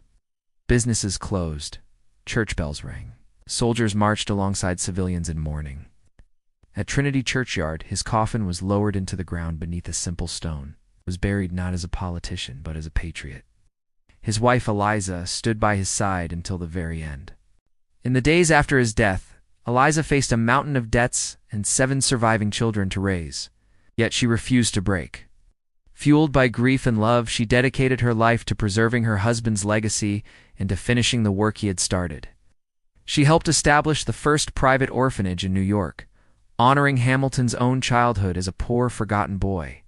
Businesses closed. Church bells rang. Soldiers marched alongside civilians in mourning. At Trinity Churchyard, his coffin was lowered into the ground beneath a simple stone. He was buried not as a politician, but as a patriot. His wife Eliza stood by his side until the very end. In the days after his death, Eliza faced a mountain of debts and 7 surviving children to raise. Yet she refused to break. Fueled by grief and love, she dedicated her life to preserving her husband's legacy and to finishing the work he had started. She helped establish the first private orphanage in New York, honoring Hamilton's own childhood as a poor, forgotten boy.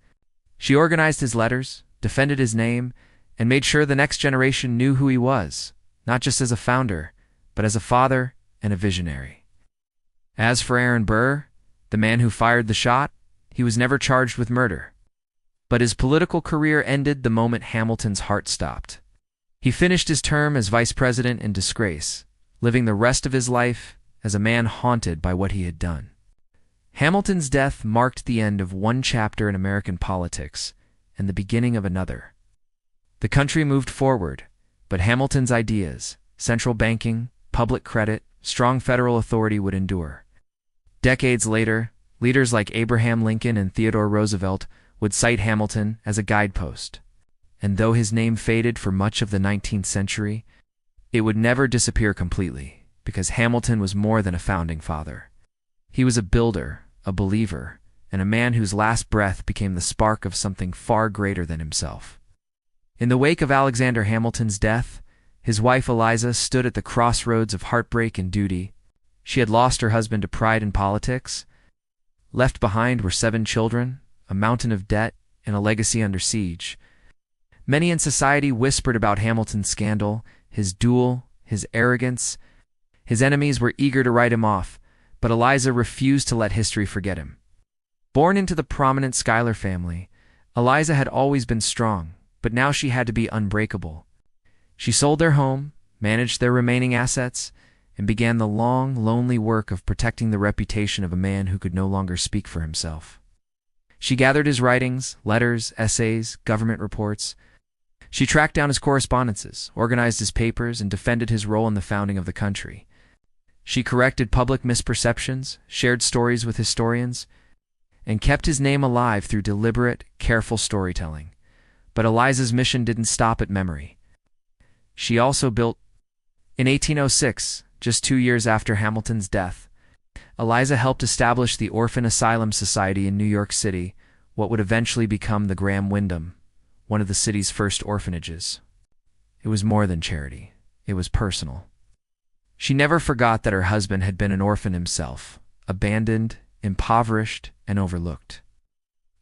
She organized his letters, defended his name, and made sure the next generation knew who he was, not just as a founder, but as a father and a visionary. As for Aaron Burr, the man who fired the shot, he was never charged with murder. But his political career ended the moment Hamilton's heart stopped. He finished his term as vice president in disgrace, living the rest of his life as a man haunted by what he had done. Hamilton's death marked the end of one chapter in American politics and the beginning of another. The country moved forward, but Hamilton's ideas, central banking, public credit, strong federal authority would endure. Decades later, leaders like Abraham Lincoln and Theodore Roosevelt would cite Hamilton as a guidepost. And though his name faded for much of the 19th century, it would never disappear completely, because Hamilton was more than a founding father. He was a builder, a believer, and a man whose last breath became the spark of something far greater than himself. In the wake of Alexander Hamilton's death, his wife Eliza stood at the crossroads of heartbreak and duty. She had lost her husband to pride and politics. Left behind were 7 children, a mountain of debt, and a legacy under siege. Many in society whispered about Hamilton's scandal, his duel, his arrogance. His enemies were eager to write him off, but Eliza refused to let history forget him. Born into the prominent Schuyler family, Eliza had always been strong, but now she had to be unbreakable. She sold their home, managed their remaining assets, and began the long, lonely work of protecting the reputation of a man who could no longer speak for himself. She gathered his writings, letters, essays, government reports. She tracked down his correspondences, organized his papers, and defended his role in the founding of the country. She corrected public misperceptions, shared stories with historians, and kept his name alive through deliberate, careful storytelling. But Eliza's mission didn't stop at memory. She also built. In 1806, just 2 years after Hamilton's death, Eliza helped establish the Orphan Asylum Society in New York City, what would eventually become the Graham Wyndham, one of the city's first orphanages. It was more than charity. It was personal. She never forgot that her husband had been an orphan himself, abandoned, impoverished, and overlooked.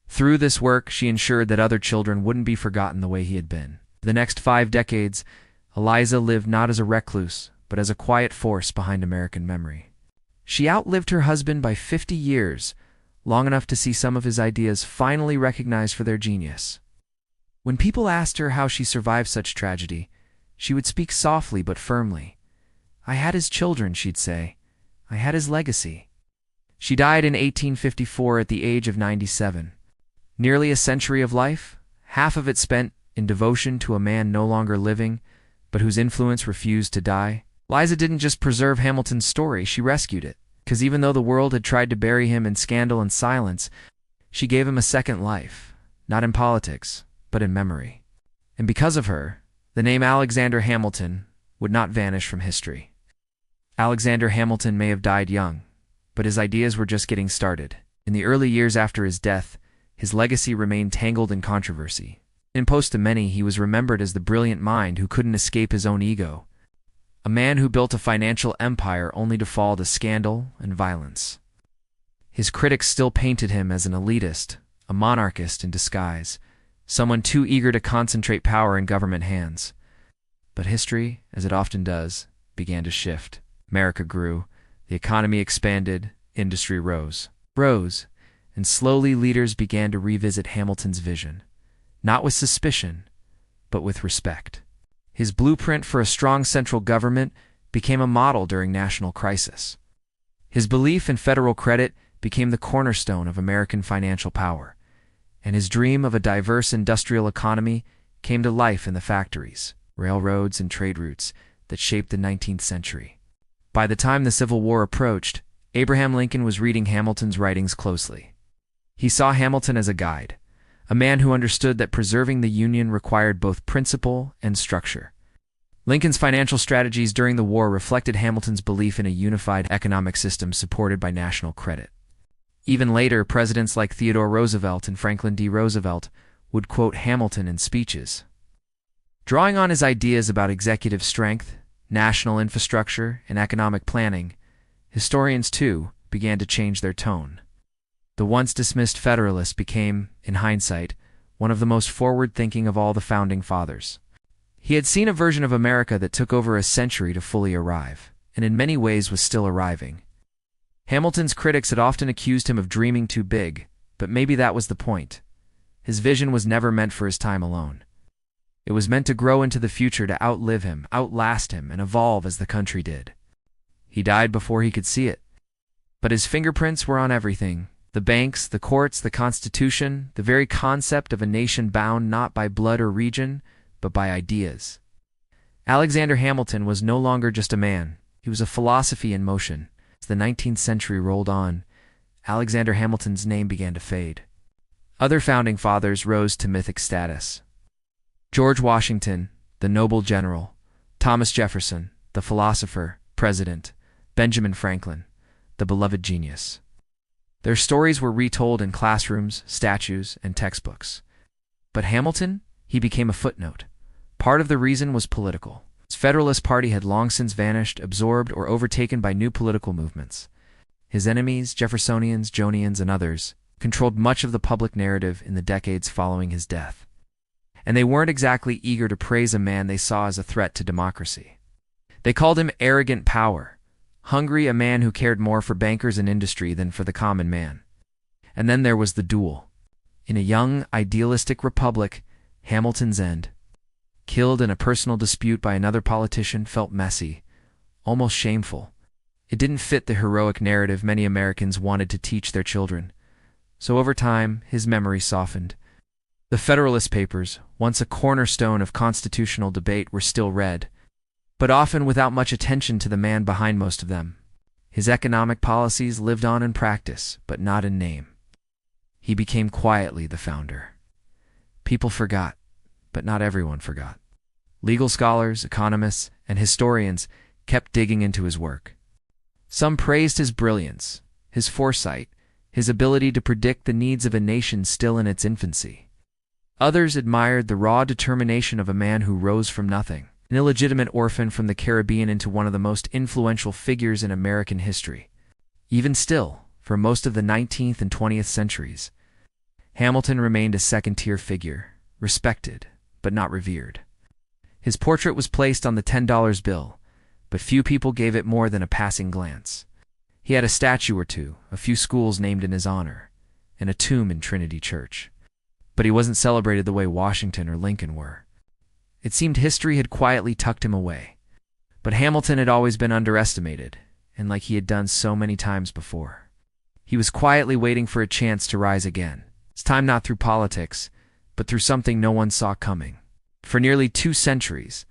Through this work, she ensured that other children wouldn't be forgotten the way he had been. For the next 5 decades, Eliza lived not as a recluse, but as a quiet force behind American memory. She outlived her husband by 50 years, long enough to see some of his ideas finally recognized for their genius. When people asked her how she survived such tragedy, she would speak softly but firmly. "I had his children," she'd say. "I had his legacy." She died in 1854 at the age of 97. Nearly a century of life, half of it spent in devotion to a man no longer living, but whose influence refused to die. Eliza didn't just preserve Hamilton's story, she rescued it. Because even though the world had tried to bury him in scandal and silence, she gave him a second life, not in politics, but in memory. And because of her, the name Alexander Hamilton would not vanish from history. Alexander Hamilton may have died young, but his ideas were just getting started. In the early years after his death, his legacy remained tangled in controversy. In post to many, he was remembered as the brilliant mind who couldn't escape his own ego. A man who built a financial empire only to fall to scandal and violence. His critics still painted him as an elitist, a monarchist in disguise, someone too eager to concentrate power in government hands. But history, as it often does, began to shift. America grew, the economy expanded, industry rose, and slowly leaders began to revisit Hamilton's vision, not with suspicion, but with respect. His blueprint for a strong central government became a model during national crisis. His belief in federal credit became the cornerstone of American financial power, and his dream of a diverse industrial economy came to life in the factories, railroads, and trade routes that shaped the 19th century. By the time the Civil War approached, Abraham Lincoln was reading Hamilton's writings closely. He saw Hamilton as a guide, a man who understood that preserving the Union required both principle and structure. Lincoln's financial strategies during the war reflected Hamilton's belief in a unified economic system supported by national credit. Even later, presidents like Theodore Roosevelt and Franklin D. Roosevelt would quote Hamilton in speeches. Drawing on his ideas about executive strength, national infrastructure, and economic planning, historians, too, began to change their tone. The once dismissed Federalists became, in hindsight, one of the most forward-thinking of all the Founding Fathers. He had seen a version of America that took over a century to fully arrive, and in many ways was still arriving. Hamilton's critics had often accused him of dreaming too big, but maybe that was the point. His vision was never meant for his time alone. It was meant to grow into the future, to outlive him, outlast him, and evolve as the country did. He died before he could see it. But his fingerprints were on everything. The banks, the courts, the Constitution, the very concept of a nation bound not by blood or region, but by ideas. Alexander Hamilton was no longer just a man. He was a philosophy in motion. As the 19th century rolled on, Alexander Hamilton's name began to fade. Other founding fathers rose to mythic status. George Washington, the noble general; Thomas Jefferson, the philosopher, president; Benjamin Franklin, the beloved genius. Their stories were retold in classrooms, statues, and textbooks. But Hamilton, he became a footnote. Part of the reason was political. His Federalist Party had long since vanished, absorbed, or overtaken by new political movements. His enemies, Jeffersonians, Jonians, and others, controlled much of the public narrative in the decades following his death. And they weren't exactly eager to praise a man they saw as a threat to democracy. They called him arrogant power, hungry, a man who cared more for bankers and industry than for the common man. And then there was the duel. In a young, idealistic republic, Hamilton's end, killed in a personal dispute by another politician, felt messy, almost shameful. It didn't fit the heroic narrative many Americans wanted to teach their children. So over time, his memory softened. The Federalist Papers, once a cornerstone of constitutional debate, were still read, but often without much attention to the man behind most of them. His economic policies lived on in practice, but not in name. He became quietly the founder. People forgot, but not everyone forgot. Legal scholars, economists, and historians kept digging into his work. Some praised his brilliance, his foresight, his ability to predict the needs of a nation still in its infancy. Others admired the raw determination of a man who rose from nothing, an illegitimate orphan from the Caribbean, into one of the most influential figures in American history. Even still, for most of the 19th and 20th centuries, Hamilton remained a second-tier figure, respected, but not revered. His portrait was placed on the $10 bill, but few people gave it more than a passing glance. He had a statue or two, a few schools named in his honor, and a tomb in Trinity Church. But he wasn't celebrated the way Washington or Lincoln were. It seemed history had quietly tucked him away. But Hamilton had always been underestimated, and like he had done so many times before, he was quietly waiting for a chance to rise again. This time not through politics, but through something no one saw coming. For nearly 2 centuries,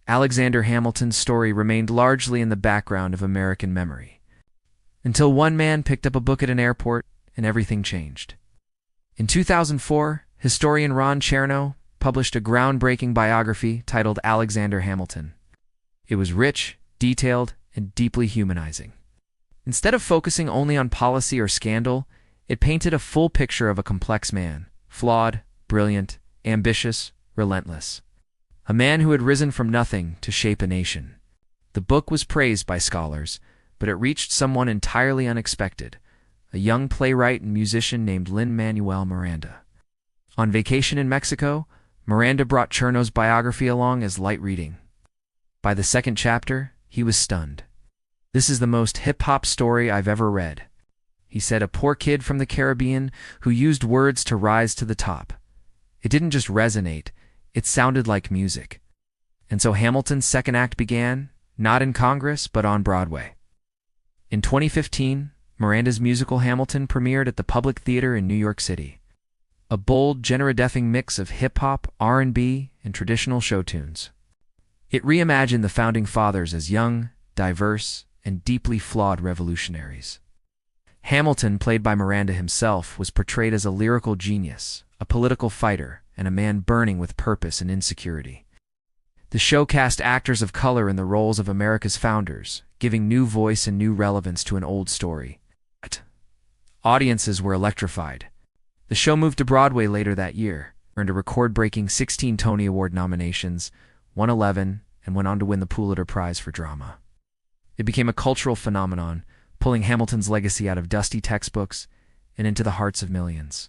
Alexander Hamilton's story remained largely in the background of American memory, until one man picked up a book at an airport and everything changed. In 2004, historian Ron Chernow published a groundbreaking biography titled Alexander Hamilton. It was rich, detailed, and deeply humanizing. Instead of focusing only on policy or scandal, it painted a full picture of a complex man, flawed, brilliant, ambitious, relentless. A man who had risen from nothing to shape a nation. The book was praised by scholars, but it reached someone entirely unexpected, a young playwright and musician named Lin-Manuel Miranda. On vacation in Mexico, Miranda brought Chernow's biography along as light reading. By the second chapter, he was stunned. "This is the most hip-hop story I've ever read," he said, "a poor kid from the Caribbean who used words to rise to the top. It didn't just resonate, it sounded like music." And so Hamilton's second act began, not in Congress, but on Broadway. In 2015, Miranda's musical Hamilton premiered at the Public Theater in New York City. A bold, genre-deafing mix of hip-hop, R&B, and traditional show tunes. It reimagined the Founding Fathers as young, diverse, and deeply flawed revolutionaries. Hamilton, played by Miranda himself, was portrayed as a lyrical genius, a political fighter, and a man burning with purpose and insecurity. The show cast actors of color in the roles of America's founders, giving new voice and new relevance to an old story. Audiences were electrified. The show moved to Broadway later that year, earned a record-breaking 16 Tony Award nominations, won 11, and went on to win the Pulitzer Prize for Drama. It became a cultural phenomenon, pulling Hamilton's legacy out of dusty textbooks and into the hearts of millions.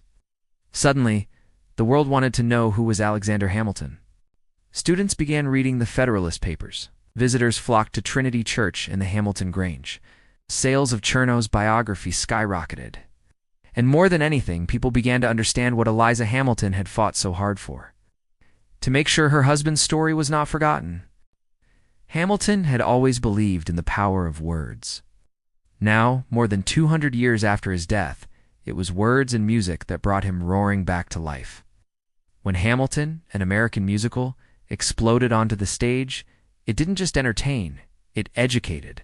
Suddenly, the world wanted to know who was Alexander Hamilton. Students began reading the Federalist Papers. Visitors flocked to Trinity Church and the Hamilton Grange. Sales of Chernow's biography skyrocketed. And more than anything, people began to understand what Eliza Hamilton had fought so hard for. To make sure her husband's story was not forgotten. Hamilton had always believed in the power of words. Now, more than 200 years after his death, it was words and music that brought him roaring back to life. When Hamilton, an American musical, exploded onto the stage, it didn't just entertain, it educated.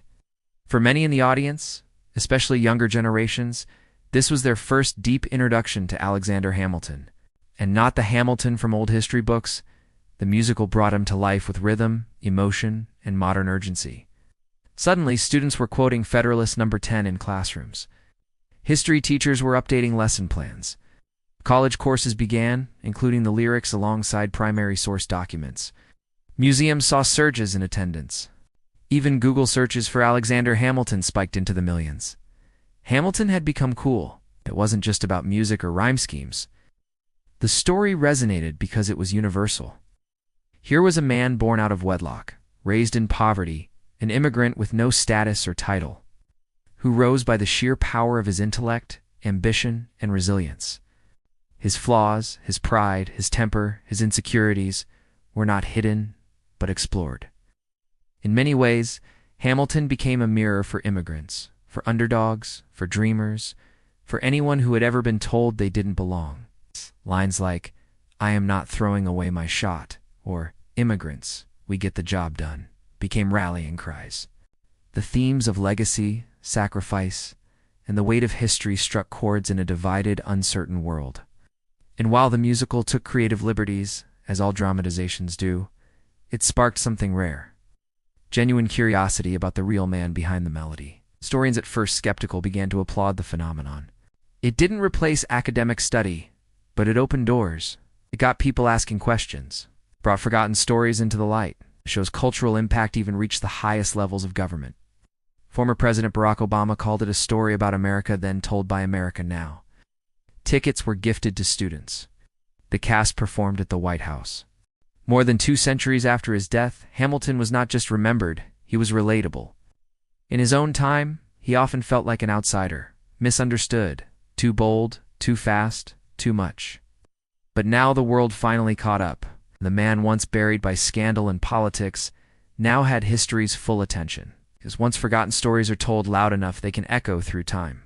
For many in the audience, especially younger generations, this was their first deep introduction to Alexander Hamilton. And not the Hamilton from old history books. The musical brought him to life with rhythm, emotion, and modern urgency. Suddenly, students were quoting Federalist No. 10 in classrooms. History teachers were updating lesson plans. College courses began, including the lyrics alongside primary source documents. Museums saw surges in attendance. Even Google searches for Alexander Hamilton spiked into the millions. Hamilton had become cool. It wasn't just about music or rhyme schemes. The story resonated because it was universal. Here was a man born out of wedlock, raised in poverty, an immigrant with no status or title, who rose by the sheer power of his intellect, ambition, and resilience. His flaws, his pride, his temper, his insecurities were not hidden, but explored. In many ways, Hamilton became a mirror for immigrants, for underdogs, for dreamers, for anyone who had ever been told they didn't belong. Lines like, "I am not throwing away my shot," or "Immigrants, we get the job done," became rallying cries. The themes of legacy, sacrifice, and the weight of history struck chords in a divided, uncertain world. And while the musical took creative liberties, as all dramatizations do, it sparked something rare. Genuine curiosity about the real man behind the melody. Historians at first skeptical began to applaud the phenomenon. It didn't replace academic study, but it opened doors. It got people asking questions, brought forgotten stories into the light. The show's cultural impact even reached the highest levels of government. Former President Barack Obama called it a story about America then told by America now. Tickets were gifted to students. The cast performed at the White House. More than 2 centuries after his death, Hamilton was not just remembered, he was relatable. In his own time, he often felt like an outsider, misunderstood, too bold, too fast, too much. But now the world finally caught up. The man once buried by scandal and politics now had history's full attention. His once-forgotten stories are told loud enough they can echo through time.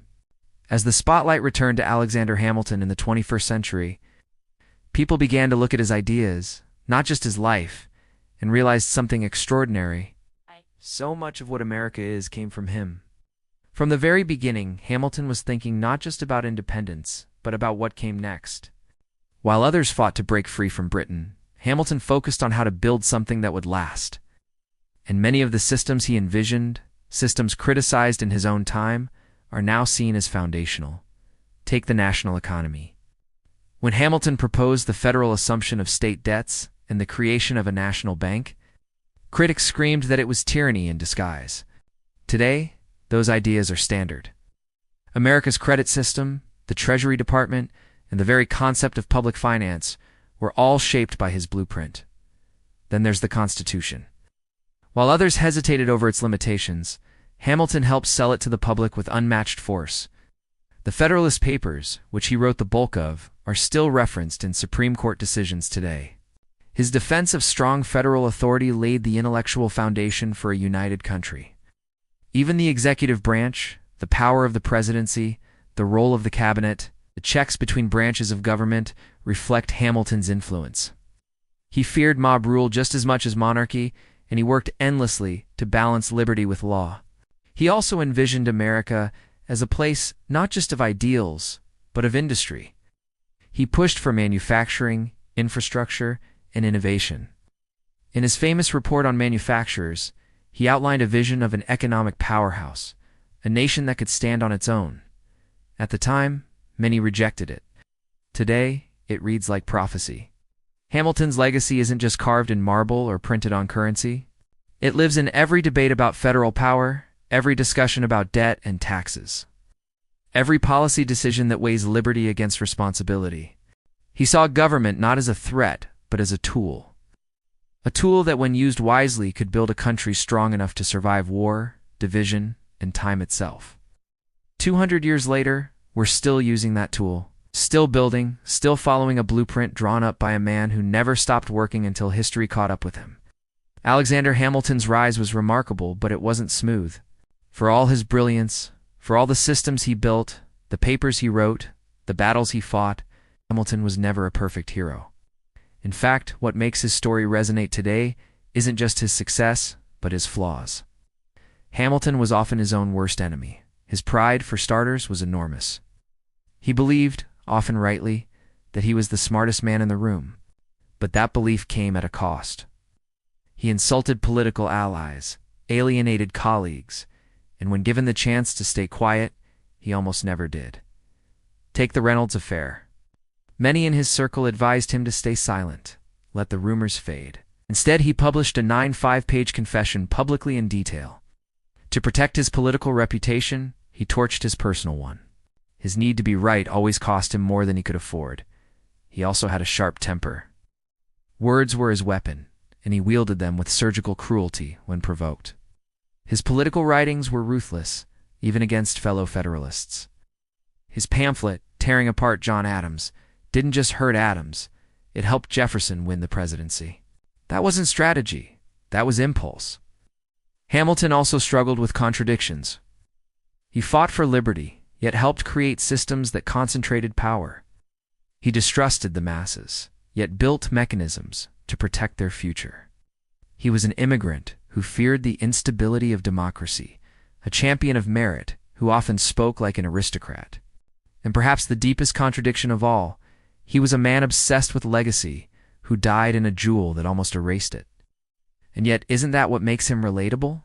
As the spotlight returned to Alexander Hamilton in the 21st century, people began to look at his ideas, not just his life, and realized something extraordinary. So much of what America is came from him. From the very beginning, Hamilton was thinking not just about independence, but about what came next. While others fought to break free from Britain, Hamilton focused on how to build something that would last. And many of the systems he envisioned, systems criticized in his own time, are now seen as foundational. Take the national economy. When Hamilton proposed the federal assumption of state debts and the creation of a national bank, critics screamed that it was tyranny in disguise. Today, those ideas are standard. America's credit system, the Treasury Department, and the very concept of public finance were all shaped by his blueprint. Then there's the Constitution. While others hesitated over its limitations, Hamilton helped sell it to the public with unmatched force. The Federalist Papers, which he wrote the bulk of, are still referenced in Supreme Court decisions today. His defense of strong federal authority laid the intellectual foundation for a united country. Even the executive branch, the power of the presidency, the role of the cabinet, the checks between branches of government reflect Hamilton's influence. He feared mob rule just as much as monarchy, and he worked endlessly to balance liberty with law. He also envisioned America as a place not just of ideals, but of industry. He pushed for manufacturing, infrastructure, and innovation. In his famous report on manufacturers, he outlined a vision of an economic powerhouse, a nation that could stand on its own. At the time, many rejected it. Today, it reads like prophecy. Hamilton's legacy isn't just carved in marble or printed on currency. It lives in every debate about federal power, every discussion about debt and taxes, every policy decision that weighs liberty against responsibility. He saw government not as a threat, but as a tool. A tool that, when used wisely, could build a country strong enough to survive war, division, and time itself. 200 years later, we're still using that tool, still building, still following a blueprint drawn up by a man who never stopped working until history caught up with him. Alexander Hamilton's rise was remarkable, but it wasn't smooth. For all his brilliance, for all the systems he built, the papers he wrote, the battles he fought, Hamilton was never a perfect hero. In fact, what makes his story resonate today isn't just his success, but his flaws. Hamilton was often his own worst enemy. His pride, for starters, was enormous. He believed, often rightly, that he was the smartest man in the room, but that belief came at a cost. He insulted political allies, alienated colleagues, and when given the chance to stay quiet, he almost never did. Take the Reynolds affair. Many in his circle advised him to stay silent, let the rumors fade. Instead, he published a 9 5-page confession publicly in detail. To protect his political reputation, he torched his personal one. His need to be right always cost him more than he could afford. He also had a sharp temper. Words were his weapon, and he wielded them with surgical cruelty when provoked. His political writings were ruthless, even against fellow Federalists. His pamphlet, Tearing Apart John Adams, didn't just hurt Adams, it helped Jefferson win the presidency. That wasn't strategy, that was impulse. Hamilton also struggled with contradictions. He fought for liberty, yet helped create systems that concentrated power. He distrusted the masses, yet built mechanisms to protect their future. He was an immigrant who feared the instability of democracy, a champion of merit who often spoke like an aristocrat. And perhaps the deepest contradiction of all, he was a man obsessed with legacy who died in a jewel that almost erased it. And yet, isn't that what makes him relatable?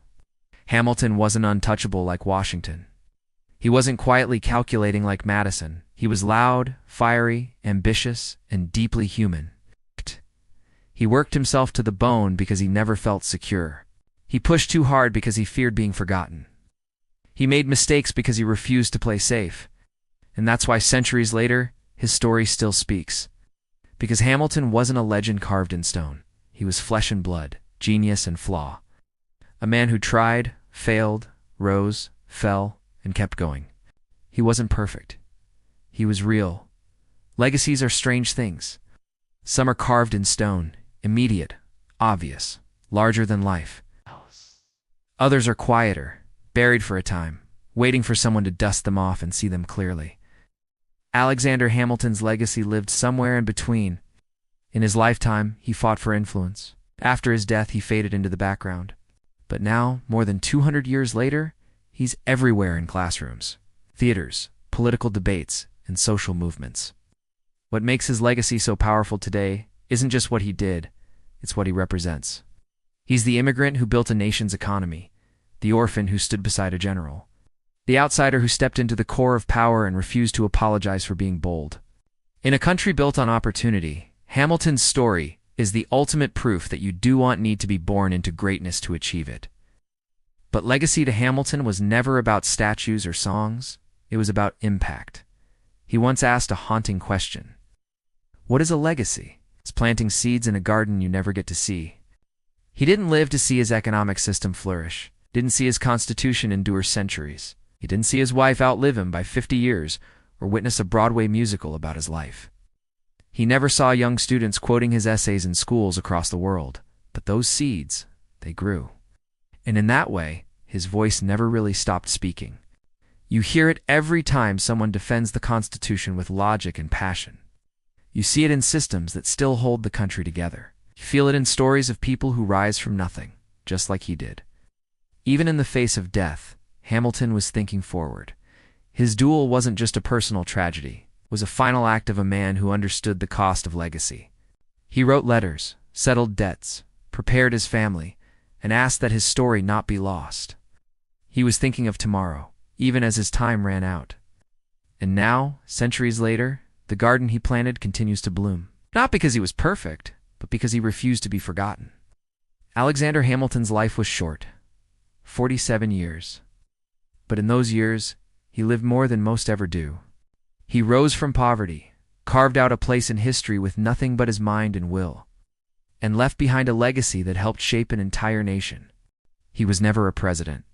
Hamilton wasn't untouchable like Washington. He wasn't quietly calculating like Madison. He was loud, fiery, ambitious, and deeply human. He worked himself to the bone because he never felt secure. He pushed too hard because he feared being forgotten. He made mistakes because he refused to play safe. And that's why centuries later, his story still speaks. Because Hamilton wasn't a legend carved in stone. He was flesh and blood, genius and flaw. A man who tried, failed, rose, fell, and kept going. He wasn't perfect. He was real. Legacies are strange things. Some are carved in stone, immediate, obvious, larger than life. Others are quieter, buried for a time, waiting for someone to dust them off and see them clearly. Alexander Hamilton's legacy lived somewhere in between. In his lifetime, he fought for influence. After his death, he faded into the background. But now, more than 200 years later, he's everywhere in classrooms, theaters, political debates, and social movements. What makes his legacy so powerful today isn't just what he did, it's what he represents. He's the immigrant who built a nation's economy, the orphan who stood beside a general, the outsider who stepped into the core of power and refused to apologize for being bold. In a country built on opportunity, Hamilton's story is the ultimate proof that you need to be born into greatness to achieve it. But legacy to Hamilton was never about statues or songs, it was about impact. He once asked a haunting question. What is a legacy? It's planting seeds in a garden you never get to see. He didn't live to see his economic system flourish, didn't see his constitution endure centuries. He didn't see his wife outlive him by 50 years or witness a Broadway musical about his life. He never saw young students quoting his essays in schools across the world, but those seeds, they grew. And in that way, his voice never really stopped speaking. You hear it every time someone defends the Constitution with logic and passion. You see it in systems that still hold the country together. You feel it in stories of people who rise from nothing, just like he did. Even in the face of death, Hamilton was thinking forward. His duel wasn't just a personal tragedy, it was a final act of a man who understood the cost of legacy. He wrote letters, settled debts, prepared his family, and asked that his story not be lost. He was thinking of tomorrow, even as his time ran out. And now, centuries later, the garden he planted continues to bloom. Not because he was perfect, but because he refused to be forgotten. Alexander Hamilton's life was short, 47 years. But in those years, he lived more than most ever do. He rose from poverty, carved out a place in history with nothing but his mind and will, and left behind a legacy that helped shape an entire nation. He was never a president.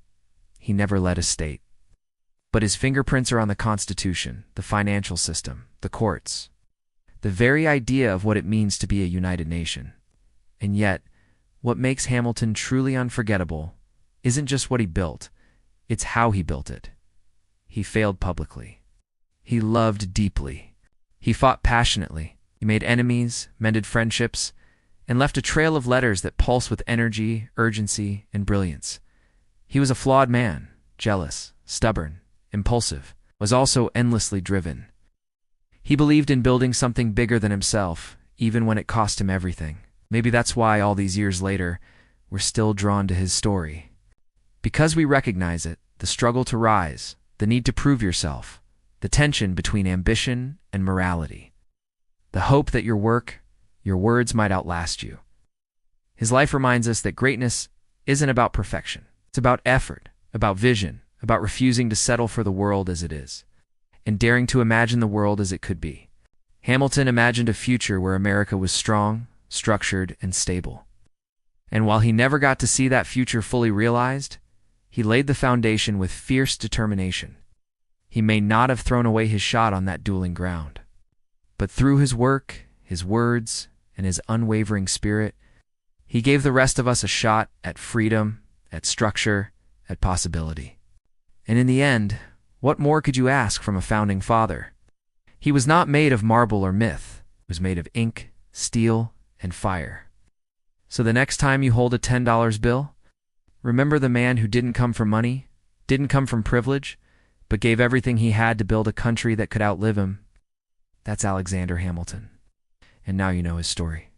He never led a state. But his fingerprints are on the Constitution, the financial system, the courts, the very idea of what it means to be a united nation. And yet, what makes Hamilton truly unforgettable isn't just what he built, it's how he built it. He failed publicly. He loved deeply. He fought passionately. He made enemies, mended friendships, and left a trail of letters that pulse with energy, urgency, and brilliance. He was a flawed man, jealous, stubborn, impulsive, was also endlessly driven. He believed in building something bigger than himself, even when it cost him everything. Maybe that's why all these years later, we're still drawn to his story. Because we recognize it, the struggle to rise, the need to prove yourself, the tension between ambition and morality, the hope that your work, your words might outlast you. His life reminds us that greatness isn't about perfection. It's about effort, about vision, about refusing to settle for the world as it is, and daring to imagine the world as it could be. Hamilton imagined a future where America was strong, structured, and stable. And while he never got to see that future fully realized, he laid the foundation with fierce determination. He may not have thrown away his shot on that dueling ground, but through his work, his words, and his unwavering spirit, he gave the rest of us a shot at freedom, at structure, at possibility. And in the end, what more could you ask from a founding father? He was not made of marble or myth. He was made of ink, steel, and fire. So the next time you hold a $10 bill, remember the man who didn't come from money, didn't come from privilege, but gave everything he had to build a country that could outlive him. That's Alexander Hamilton. And now you know his story.